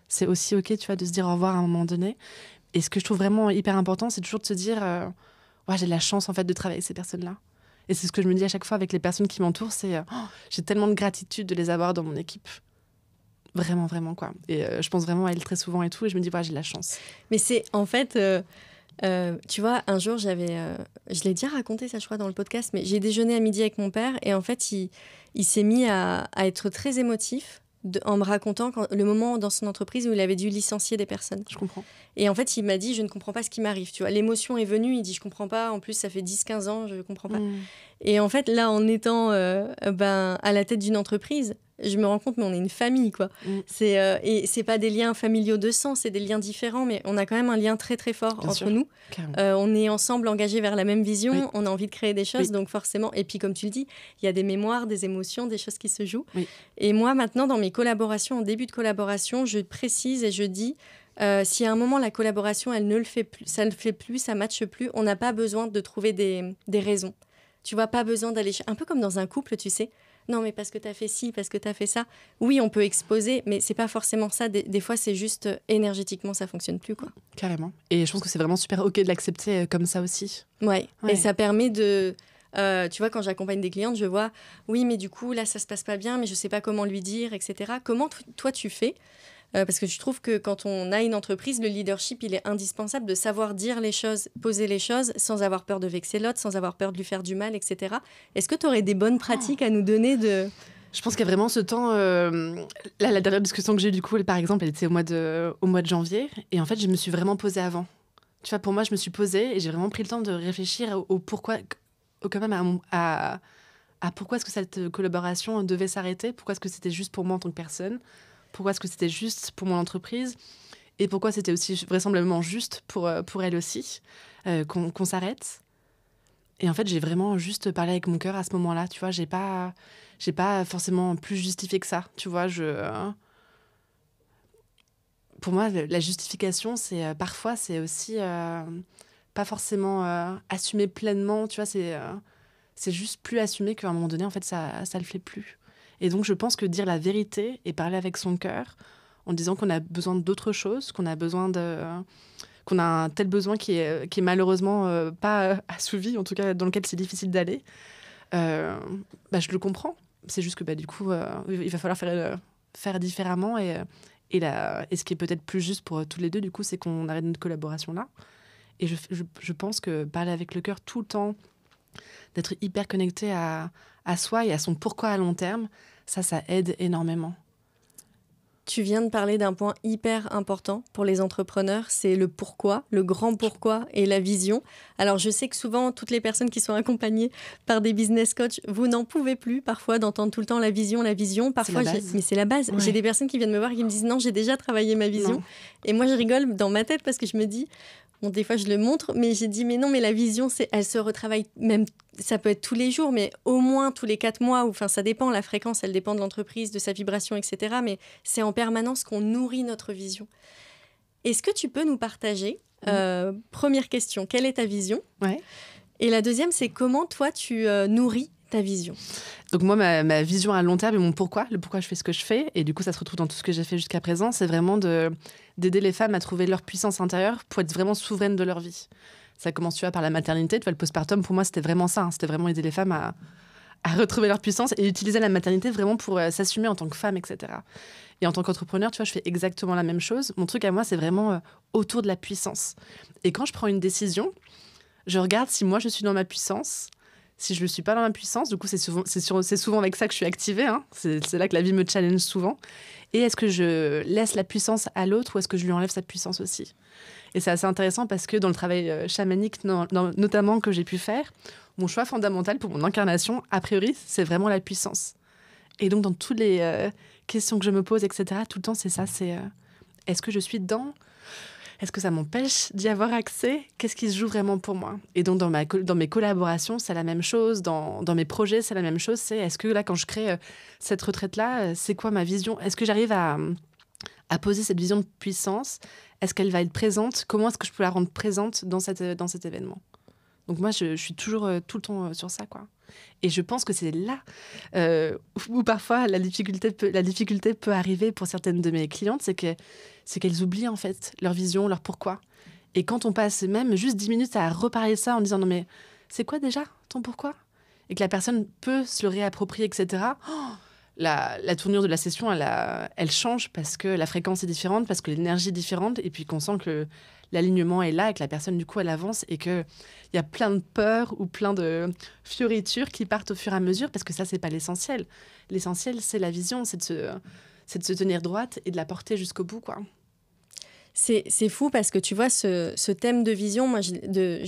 c'est aussi OK, tu vois, de se dire au revoir à un moment donné. Et ce que je trouve vraiment hyper important, c'est toujours de se dire ouais, j'ai de la chance, en fait, de travailler avec ces personnes-là. Et c'est ce que je me dis à chaque fois avec les personnes qui m'entourent, c'est j'ai tellement de gratitude de les avoir dans mon équipe. Vraiment, vraiment, quoi. Et je pense vraiment à elle très souvent et tout, et je me dis, ouais, j'ai de la chance. Mais c'est, en fait, tu vois, un jour, je l'ai déjà raconté, ça, je crois, dans le podcast, mais j'ai déjeuné à midi avec mon père, et en fait, il s'est mis à être très émotif en me racontant le moment dans son entreprise où il avait dû licencier des personnes. Je comprends. Et en fait, il m'a dit, je ne comprends pas ce qui m'arrive. Tu vois, l'émotion est venue, il dit, je comprends pas. En plus, ça fait 10-15 ans, je comprends pas. Et en fait, là, en étant à la tête d'une entreprise, je me rends compte, mais on est une famille, quoi. Et c'est pas des liens familiaux de sang, c'est des liens différents, mais on a quand même un lien très, très fort Bien entre sûr. nous. On est ensemble engagés vers la même vision, oui. On a envie de créer des choses, oui. donc forcément... Et puis, comme tu le dis, il y a des mémoires, des émotions, des choses qui se jouent. Oui. Et moi, maintenant, dans mes collaborations, en début de collaboration, je précise et je dis... si à un moment la collaboration elle ne le fait plus, ça ne le fait plus, ça matche plus, on n'a pas besoin de trouver des raisons. Tu vois, pas besoin d'aller un peu comme dans un couple, tu sais. Non, mais parce que t'as fait ci, parce que t'as fait ça. Oui, on peut exposer, mais c'est pas forcément ça. Des fois, c'est juste énergétiquement, ça fonctionne plus, quoi. Carrément. Et je pense que c'est vraiment super OK de l'accepter comme ça aussi. Ouais. Et ça permet de... tu vois, quand j'accompagne des clientes, je vois, oui, mais du coup, là, ça se passe pas bien, mais je sais pas comment lui dire, etc. Comment toi, tu fais parce que je trouve que quand on a une entreprise, le leadership, il est indispensable de savoir dire les choses, poser les choses, sans avoir peur de vexer l'autre, sans avoir peur de lui faire du mal, etc. Est-ce que tu aurais des bonnes pratiques à nous donner de... Je pense qu'il y a vraiment ce temps... Là, la dernière discussion que j'ai eue, du coup, par exemple, elle était au mois de janvier. Et en fait, je me suis vraiment posée avant. Tu vois, pour moi, je me suis posée et j'ai vraiment pris le temps de réfléchir au pourquoi, quand même, à pourquoi est-ce que cette collaboration devait s'arrêter, pourquoi est-ce que c'était juste pour moi en tant que personne, pourquoi est-ce que c'était juste pour mon entreprise et pourquoi c'était aussi vraisemblablement juste pour elle aussi qu'on s'arrête. Et en fait, j'ai vraiment juste parlé avec mon cœur à ce moment-là. Tu vois, j'ai pas forcément plus justifié que ça. Tu vois, pour moi, la justification, parfois, c'est aussi pas forcément assumer pleinement. Tu vois, c'est juste plus assumer qu'à un moment donné, en fait, ça le fait plus. Et donc, je pense que dire la vérité et parler avec son cœur, en disant qu'on a besoin d'autre chose, qu'on a un tel besoin qui est malheureusement pas assouvi, en tout cas dans lequel c'est difficile d'aller, je le comprends. C'est juste que du coup, il va falloir faire différemment. Et ce qui est peut-être plus juste pour tous les deux, du coup, c'est qu'on arrête notre collaboration là. Et je pense que parler avec le cœur tout le temps, d'être hyper connecté à soi et à son pourquoi à long terme, ça aide énormément. Tu viens de parler d'un point hyper important pour les entrepreneurs, c'est le pourquoi, le grand pourquoi et la vision. Alors, je sais que souvent, toutes les personnes qui sont accompagnées par des business coachs, vous n'en pouvez plus parfois d'entendre tout le temps la vision. Parfois, mais c'est la base. Ouais. J'ai des personnes qui viennent me voir et qui me disent « Non, j'ai déjà travaillé ma vision. » Et moi, je rigole dans ma tête parce que je me dis... Bon, des fois, je le montre, mais j'ai dit, mais non, mais la vision, elle se retravaille même, ça peut être tous les jours, mais au moins tous les 4 mois, enfin, ça dépend, la fréquence, elle dépend de l'entreprise, de sa vibration, etc. Mais c'est en permanence qu'on nourrit notre vision. Est-ce que tu peux nous partager, première question, quelle est ta vision ? Ouais. Et la deuxième, c'est comment toi, tu nourris ta vision. Donc moi, ma vision à long terme et mon pourquoi, le pourquoi je fais ce que je fais, et du coup ça se retrouve dans tout ce que j'ai fait jusqu'à présent, c'est vraiment d'aider les femmes à trouver leur puissance intérieure pour être vraiment souveraines de leur vie. Ça commence, tu vois, par la maternité. Tu vois, le postpartum, pour moi, c'était vraiment ça. C'était vraiment aider les femmes à retrouver leur puissance et utiliser la maternité vraiment pour s'assumer en tant que femme, etc. Et en tant qu'entrepreneur, tu vois, je fais exactement la même chose. Mon truc à moi, c'est vraiment autour de la puissance. Et quand je prends une décision, je regarde si moi, je suis dans ma puissance. Si je ne suis pas dans ma puissance, du coup, c'est souvent avec ça que je suis activée. Hein. C'est là que la vie me challenge souvent. Et est-ce que je laisse la puissance à l'autre ou est-ce que je lui enlève sa puissance aussi ? Et c'est assez intéressant parce que dans le travail chamanique, notamment que j'ai pu faire, mon choix fondamental pour mon incarnation, a priori, c'est vraiment la puissance. Et donc, dans toutes les questions que je me pose, etc., tout le temps, c'est ça, est-ce que je suis dedans ? Est-ce que ça m'empêche d'y avoir accès ? Qu'est-ce qui se joue vraiment pour moi ? Et donc, dans mes collaborations, c'est la même chose. Dans mes projets, c'est la même chose. Est-ce que là, quand je crée cette retraite-là, c'est quoi ma vision ? Est-ce que j'arrive à poser cette vision de puissance ? Est-ce qu'elle va être présente ? Comment est-ce que je peux la rendre présente dans cet événement ? Donc moi, je suis toujours tout le temps sur ça, quoi. Et je pense que c'est là où parfois la difficulté peut arriver pour certaines de mes clientes, c'est qu'elles oublient en fait leur vision, leur pourquoi. Et quand on passe même juste 10 minutes à reparler de ça en disant « Non mais c'est quoi déjà ton pourquoi ?» et que la personne peut se le réapproprier, etc. La tournure de la session, elle change parce que la fréquence est différente, parce que l'énergie est différente et puis qu'on sent que l'alignement est là et que la personne, du coup, elle avance et qu'il y a plein de peurs ou plein de fioritures qui partent au fur et à mesure parce que ça, c'est pas l'essentiel. L'essentiel, c'est la vision, c'est de se tenir droite et de la porter jusqu'au bout, quoi. C'est fou parce que tu vois, ce thème de vision, moi, je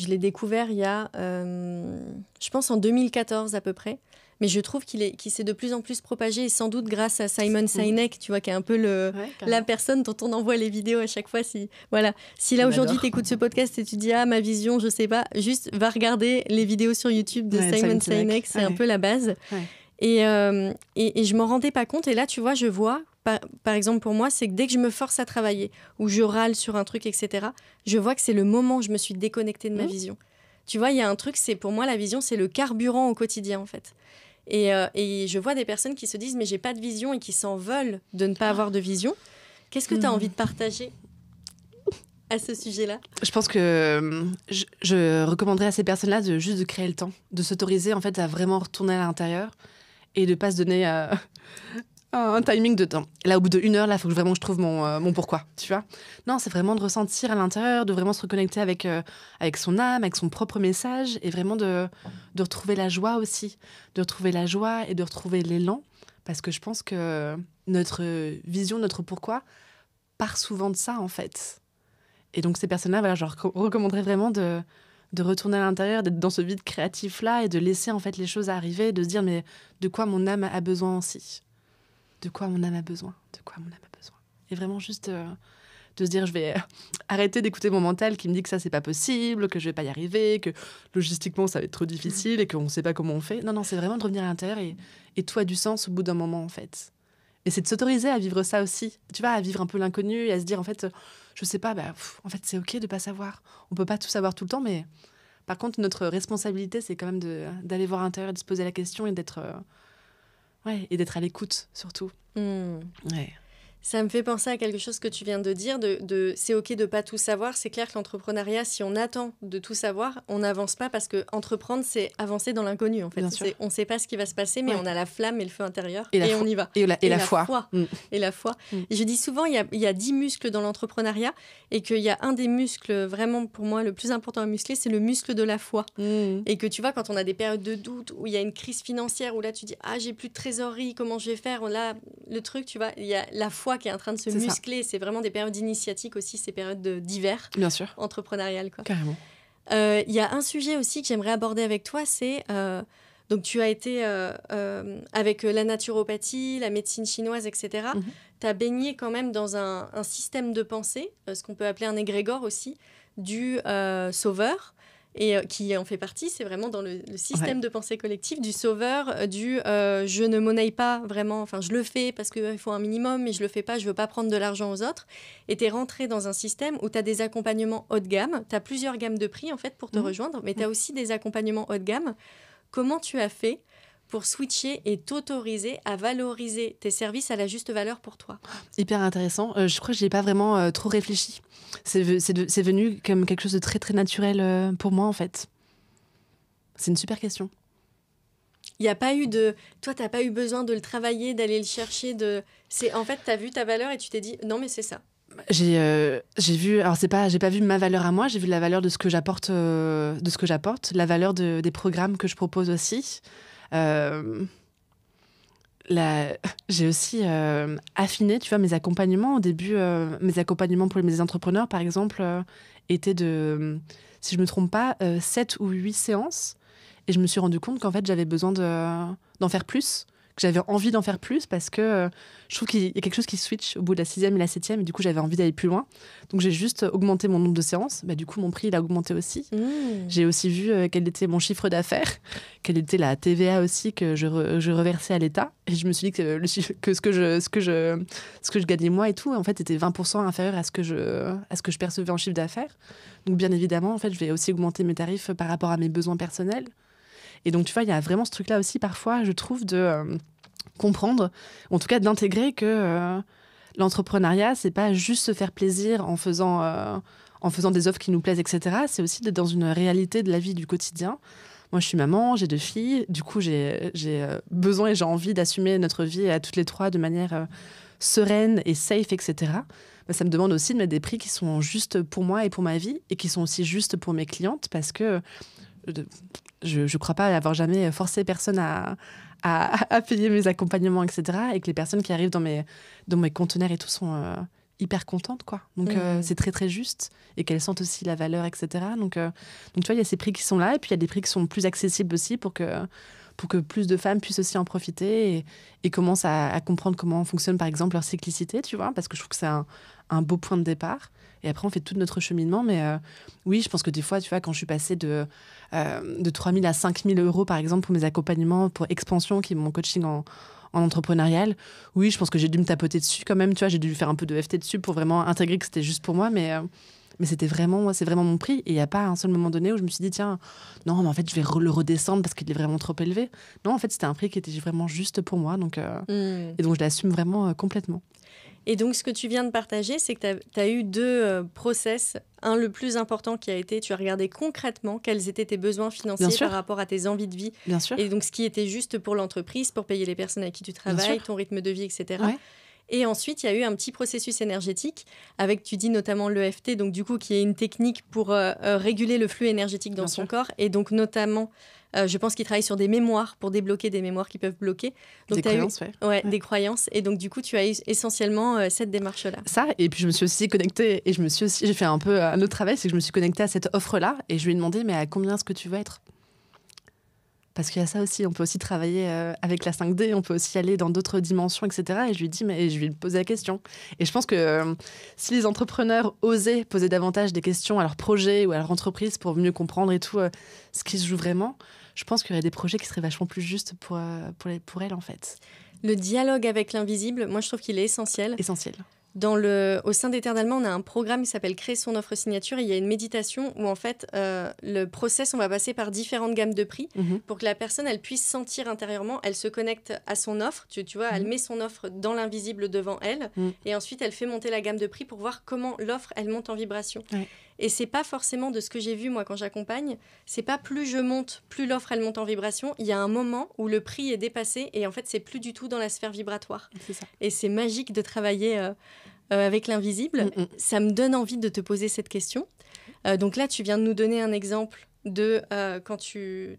l'ai découvert il y a, je pense, en 2014 à peu près. Mais je trouve qu'il s'est de plus en plus propagé, et sans doute grâce à Simon Sinek, tu vois, qui est un peu la personne dont on envoie les vidéos à chaque fois. Si là, aujourd'hui, tu écoutes ce podcast et tu dis « Ah, ma vision, je sais pas », juste va regarder les vidéos sur YouTube de Simon Sinek, c'est un peu la base. Ouais. Et je m'en rendais pas compte. Et là, tu vois, je vois, par exemple pour moi, c'est que dès que je me force à travailler, ou je râle sur un truc, etc., je vois que c'est le moment où je me suis déconnectée de ma vision. Tu vois, il y a un truc, pour moi, la vision, c'est le carburant au quotidien, en fait. Et je vois des personnes qui se disent « Mais j'ai pas de vision » et qui s'en veulent de ne pas avoir de vision. Qu'est-ce que tu as envie de partager à ce sujet-là ? Je pense que je recommanderais à ces personnes-là juste de créer le temps, de s'autoriser en fait à vraiment retourner à l'intérieur et de pas se donner un timing de temps. Là, au bout d'1 heure, il faut que vraiment je trouve mon pourquoi, tu vois. Non, c'est vraiment de ressentir à l'intérieur, de vraiment se reconnecter avec son âme, avec son propre message et vraiment de retrouver la joie aussi. De retrouver la joie et de retrouver l'élan parce que je pense que notre vision, notre pourquoi part souvent de ça, en fait. Et donc, ces personnes-là, voilà, je leur recommanderais vraiment de retourner à l'intérieur, d'être dans ce vide créatif-là et de laisser, en fait, les choses arriver, de se dire, mais de quoi mon âme a besoin aussi ? De quoi mon âme a besoin ? Et vraiment juste de se dire, je vais arrêter d'écouter mon mental qui me dit que ça, c'est pas possible, que je vais pas y arriver, que logistiquement, ça va être trop difficile et qu'on sait pas comment on fait. Non, c'est vraiment de revenir à l'intérieur et tout a du sens au bout d'un moment, en fait. Et c'est de s'autoriser à vivre ça aussi. Tu vois, à vivre un peu l'inconnu et à se dire, en fait, je sais pas, en fait, c'est OK de pas savoir. On peut pas tout savoir tout le temps, mais par contre, notre responsabilité, c'est quand même d'aller voir à l'intérieur, de se poser la question et d'être à l'écoute, surtout. Ouais. Ça me fait penser à quelque chose que tu viens de dire, c'est OK de pas tout savoir. C'est clair que l'entrepreneuriat, si on attend de tout savoir, on n'avance pas parce que entreprendre, c'est avancer dans l'inconnu, en fait. On ne sait pas ce qui va se passer, mais on a la flamme et le feu intérieur et on y va. Et la foi. Et la foi. Et je dis souvent, il y a 10 muscles dans l'entrepreneuriat et qu'il y a un des muscles, vraiment, pour moi, le plus important à muscler, c'est le muscle de la foi. Et que tu vois, quand on a des périodes de doute, où il y a une crise financière, où là, tu dis « Ah, j'ai plus de trésorerie, comment je vais faire ?» Là, le truc, tu vois, il y a la foi qui est en train de se muscler. C'est vraiment des périodes initiatiques aussi, ces périodes d'hiver entrepreneuriales, quoi. Carrément. Il y a un sujet aussi que j'aimerais aborder avec toi, c'est... donc, tu as été avec la naturopathie, la médecine chinoise, etc. Tu as baigné quand même dans un système de pensée, ce qu'on peut appeler un égrégore aussi, du sauveur, et qui en fait partie, c'est vraiment dans le système de pensée collective du sauveur, du je ne monnaie pas vraiment, enfin je le fais parce qu'il faut un minimum, mais je le fais pas, je veux pas prendre de l'argent aux autres. Et tu es rentré dans un système où tu as des accompagnements haut de gamme, tu as plusieurs gammes de prix en fait pour te rejoindre, mais tu as aussi des accompagnements haut de gamme. Comment tu as fait pour switcher et t'autoriser à valoriser tes services à la juste valeur pour toi? Hyper intéressant. Je crois que je n'y ai pas vraiment trop réfléchi. C'est venu comme quelque chose de très, très naturel pour moi, en fait. C'est une super question. Il n'y a pas eu de... Toi, tu n'as pas eu besoin de le travailler, d'aller le chercher. En fait, tu as vu ta valeur et tu t'es dit, non, mais c'est ça. J'ai vu... Alors, j'ai pas vu ma valeur à moi, j'ai vu la valeur de ce que j'apporte, la valeur des programmes que je propose aussi. J'ai aussi affiné, tu vois, mes accompagnements. Au début, mes accompagnements pour mes entrepreneurs, par exemple, étaient de, si je ne me trompe pas, 7 ou 8 séances. Et je me suis rendu compte qu'en fait, j'avais besoin d'en faire plus, que j'avais envie d'en faire plus parce que je trouve qu'il y a quelque chose qui switch au bout de la 6e et la 7e. Et du coup, j'avais envie d'aller plus loin. Donc, j'ai juste augmenté mon nombre de séances. Bah, du coup, mon prix, il a augmenté aussi. J'ai aussi vu quel était mon chiffre d'affaires, quelle était la TVA aussi que je reversais à l'État. Et je me suis dit que, ce que je gagnais moi et tout, en fait, était 20% inférieur à ce que je percevais en chiffre d'affaires. Donc, bien évidemment, en fait, je vais aussi augmenter mes tarifs par rapport à mes besoins personnels. Et donc, tu vois, il y a vraiment ce truc-là aussi, parfois, je trouve, de comprendre, ou en tout cas d'intégrer que l'entrepreneuriat, c'est pas juste se faire plaisir en faisant des offres qui nous plaisent, etc. C'est aussi d'être dans une réalité de la vie du quotidien. Moi, je suis maman, j'ai 2 filles. Du coup, j'ai besoin et j'ai envie d'assumer notre vie à toutes les 3 de manière sereine et safe, etc. Bah, ça me demande aussi de mettre des prix qui sont justes pour moi et pour ma vie et qui sont aussi justes pour mes clientes parce que je ne crois pas avoir jamais forcé personne à payer mes accompagnements, etc. Et que les personnes qui arrivent dans mes conteneurs et tout sont hyper contentes, quoi. Donc, c'est très, très juste. Et qu'elles sentent aussi la valeur, etc. Donc tu vois, il y a ces prix qui sont là. Et puis, il y a des prix qui sont plus accessibles aussi pour que plus de femmes puissent aussi en profiter et commencent à comprendre comment fonctionne, par exemple, leur cyclicité, tu vois. Parce que je trouve que c'est un beau point de départ. Et après, on fait tout notre cheminement. Mais oui, je pense que des fois, tu vois, quand je suis passée de 3 000 à 5 000 euros, par exemple, pour mes accompagnements, pour Expansion, qui est mon coaching en entrepreneurial, oui, je pense que j'ai dû me tapoter dessus quand même. Tu vois, j'ai dû faire un peu de FT dessus pour vraiment intégrer que c'était juste pour moi. Mais c'est vraiment mon prix. Et il n'y a pas un seul moment donné où je me suis dit, tiens, non, mais en fait, je vais le redescendre parce qu'il est vraiment trop élevé. Non, en fait, c'était un prix qui était vraiment juste pour moi. Donc, et donc, je l'assume vraiment complètement. Et donc, ce que tu viens de partager, c'est que tu as eu 2 process. Un, le plus important qui a été, tu as regardé concrètement quels étaient tes besoins financiers par rapport à tes envies de vie. Bien sûr. Et donc, ce qui était juste pour l'entreprise, pour payer les personnes avec qui tu travailles, ton rythme de vie, etc. Ouais. Et ensuite, il y a eu un petit processus énergétique avec, tu dis notamment l'EFT, donc du coup, qui est une technique pour réguler le flux énergétique dans son corps. Et donc, notamment, je pense qu'il travaille sur des mémoires pour débloquer des mémoires qui peuvent bloquer. Donc, des croyances, des croyances. Et donc, du coup, tu as eu essentiellement cette démarche-là. Ça, et puis je me suis aussi connectée, et j'ai fait un peu un autre travail, c'est que je me suis connectée à cette offre-là, et je lui ai demandé, mais à combien est-ce que tu veux être ? Parce qu'il y a ça aussi, on peut aussi travailler avec la 5D, on peut aussi aller dans d'autres dimensions, etc. Et je lui ai dit, je lui ai posé la question. Et je pense que si les entrepreneurs osaient poser davantage des questions à leur projet ou à leur entreprise pour mieux comprendre et tout ce qui se joue vraiment, je pense qu'il y aurait des projets qui seraient vachement plus justes pour elles, en fait. Le dialogue avec l'invisible, moi, je trouve qu'il est essentiel. Essentiel. Au sein d'Éternellement, on a un programme qui s'appelle Créer son offre signature. Et il y a une méditation où, en fait, le process, on va passer par différentes gammes de prix pour que la personne, elle puisse sentir intérieurement, elle se connecte à son offre. Tu vois, elle met son offre dans l'invisible devant elle. Et ensuite, elle fait monter la gamme de prix pour voir comment l'offre, elle monte en vibration. Ouais. Et c'est pas forcément de ce que j'ai vu, moi, quand j'accompagne. C'est pas plus je monte, plus l'offre, elle monte en vibration. Il y a un moment où le prix est dépassé et, en fait, c'est plus du tout dans la sphère vibratoire. C'est ça. Et c'est magique de travailler avec l'invisible. Ça me donne envie de te poser cette question. Donc là, tu viens de nous donner un exemple de quand tu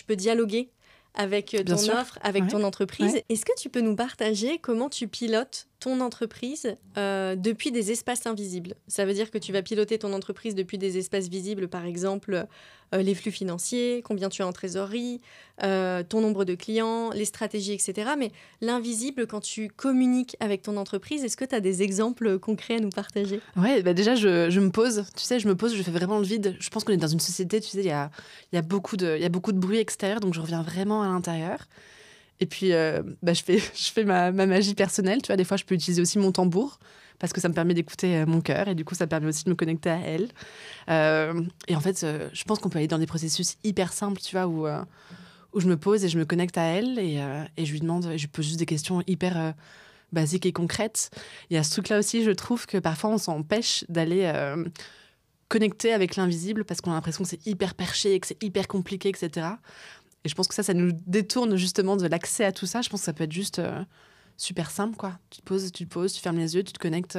peux dialoguer avec ton offre, avec ton entreprise. Ouais. Est-ce que tu peux nous partager comment tu pilotes ton entreprise depuis des espaces invisibles ? Ça veut dire que tu vas piloter ton entreprise depuis des espaces visibles, par exemple les flux financiers, combien tu as en trésorerie, ton nombre de clients, les stratégies, etc. Mais l'invisible, quand tu communiques avec ton entreprise, est-ce que tu as des exemples concrets à nous partager ? Ouais, déjà, je me pose. Tu sais, je fais vraiment le vide. Je pense qu'on est dans une société, tu sais, il y a beaucoup de bruit extérieur, donc je reviens vraiment à l'intérieur. Et puis, je fais ma magie personnelle. Tu vois, des fois, je peux utiliser aussi mon tambour parce que ça me permet d'écouter mon cœur et du coup, ça permet aussi de me connecter à elle. Et en fait, je pense qu'on peut aller dans des processus hyper simples, tu vois, où je me pose et je me connecte à elle et je lui demande, je pose juste des questions hyper basiques et concrètes. Il y a ce truc-là aussi, je trouve que parfois on s'empêche d'aller connecter avec l'invisible parce qu'on a l'impression que c'est hyper perché, que c'est hyper compliqué, etc. Et je pense que ça nous détourne justement de l'accès à tout ça. Je pense que ça peut être juste super simple, quoi. Tu te poses, tu fermes les yeux, tu te connectes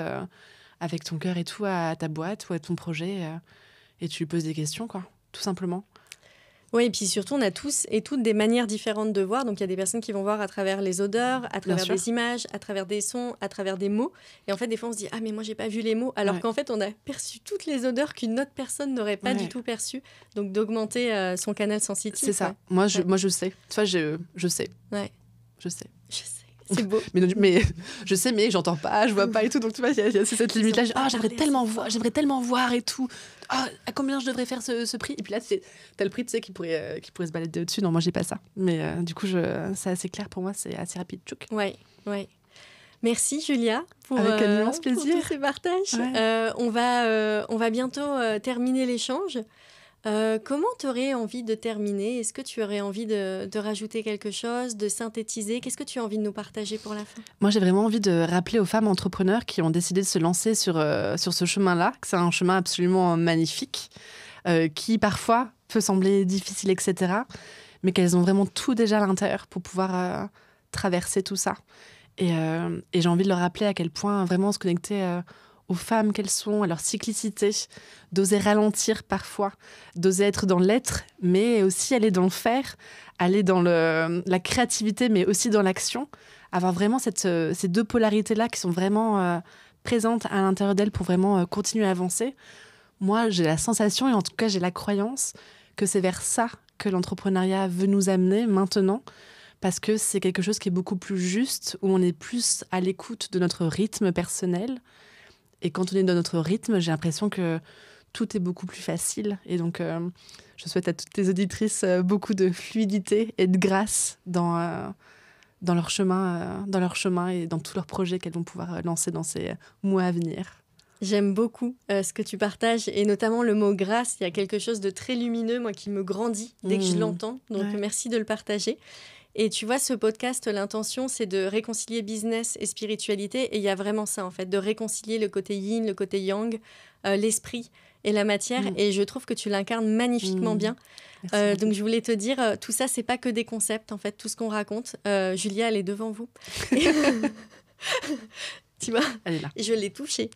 avec ton cœur et tout à ta boîte ou à ton projet et tu lui poses des questions, quoi, tout simplement. Oui, et puis surtout, on a tous et toutes des manières différentes de voir. Donc, il y a des personnes qui vont voir à travers les odeurs, à travers des images, à travers des sons, à travers des mots. Et en fait, des fois, on se dit « Ah, mais moi, j'ai pas vu les mots ». Alors qu'en fait, on a perçu toutes les odeurs qu'une autre personne n'aurait pas du tout perçues. Donc, d'augmenter son canal sensitif. C'est ça. Moi, je sais. Tu vois, je sais. Ouais. Je sais. C'est beau. mais je sais, mais j'entends pas, je vois pas et tout. Donc, tu vois, il y a cette limite-là. J'aimerais tellement voir et tout. À combien je devrais faire ce prix? Et puis là, t'as le prix, tu sais, qui pourrait se balader au-dessus. Non, moi, j'ai pas ça. Mais du coup, c'est assez clair pour moi, c'est assez rapide. Tchouk. Ouais. Merci, Julia, avec un immense plaisir. pour tous ces partages. Ouais. On va bientôt terminer l'échange. Comment tu aurais envie de terminer? Est-ce que tu aurais envie de rajouter quelque chose, de synthétiser? Qu'est-ce que tu as envie de nous partager pour la fin? Moi, j'ai vraiment envie de rappeler aux femmes entrepreneurs qui ont décidé de se lancer sur ce chemin-là, que c'est un chemin absolument magnifique, qui parfois peut sembler difficile, etc., mais qu'elles ont vraiment tout déjà à l'intérieur pour pouvoir traverser tout ça. Et j'ai envie de leur rappeler à quel point vraiment se connecter aux femmes qu'elles sont, à leur cyclicité, d'oser ralentir parfois, d'oser être dans l'être, mais aussi aller dans le faire, aller dans la créativité, mais aussi dans l'action, avoir vraiment ces deux polarités-là qui sont vraiment présentes à l'intérieur d'elles pour vraiment continuer à avancer. Moi, j'ai la sensation, et en tout cas, j'ai la croyance que c'est vers ça que l'entrepreneuriat veut nous amener maintenant, parce que c'est quelque chose qui est beaucoup plus juste, où on est plus à l'écoute de notre rythme personnel. Et quand on est dans notre rythme, j'ai l'impression que tout est beaucoup plus facile. Et donc, je souhaite à toutes tes auditrices beaucoup de fluidité et de grâce dans leur chemin et dans tous leurs projets qu'elles vont pouvoir lancer dans ces mois à venir. J'aime beaucoup ce que tu partages, et notamment le mot « grâce ». Il y a quelque chose de très lumineux, moi, qui me grandit dès que je l'entends. Donc, merci de le partager. Et tu vois, ce podcast, l'intention, c'est de réconcilier business et spiritualité. Et il y a vraiment ça, en fait, de réconcilier le côté yin, le côté yang, l'esprit et la matière. Et je trouve que tu l'incarnes magnifiquement bien. Donc, je voulais te dire, tout ça, c'est pas que des concepts, en fait, tout ce qu'on raconte. Julia, elle est devant vous. Tu vois, elle est là. Je l'ai touchée.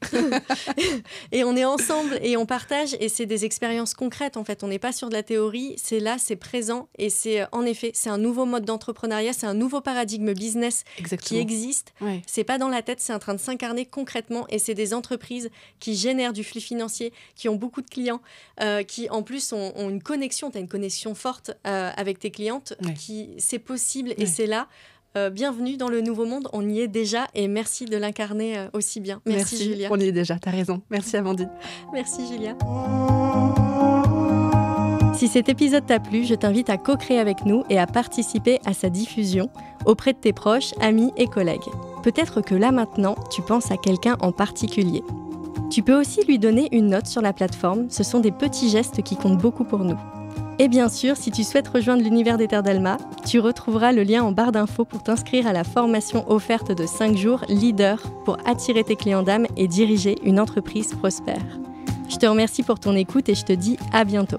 Et on est ensemble et on partage, et c'est des expériences concrètes, en fait. On n'est pas sur de la théorie, c'est là, c'est présent, et c'est, en effet, c'est un nouveau mode d'entrepreneuriat, c'est un nouveau paradigme business qui existe. Ouais. C'est pas dans la tête, c'est en train de s'incarner concrètement, et c'est des entreprises qui génèrent du flux financier, qui ont beaucoup de clients, qui en plus ont une connexion, tu as une connexion forte avec tes clientes, c'est possible, et c'est là. Bienvenue dans le nouveau monde, on y est déjà, et merci de l'incarner aussi bien. Merci Julia. On y est déjà, t'as raison. Merci Amandine. Merci Julia. Si cet épisode t'a plu, je t'invite à co-créer avec nous et à participer à sa diffusion auprès de tes proches, amis et collègues. Peut-être que là maintenant, tu penses à quelqu'un en particulier. Tu peux aussi lui donner une note sur la plateforme, ce sont des petits gestes qui comptent beaucoup pour nous. Et bien sûr, si tu souhaites rejoindre l'univers d'Ether Dalma, tu retrouveras le lien en barre d'infos pour t'inscrire à la formation offerte de 5 jours Leader pour attirer tes clients d'âme et diriger une entreprise prospère. Je te remercie pour ton écoute et je te dis à bientôt.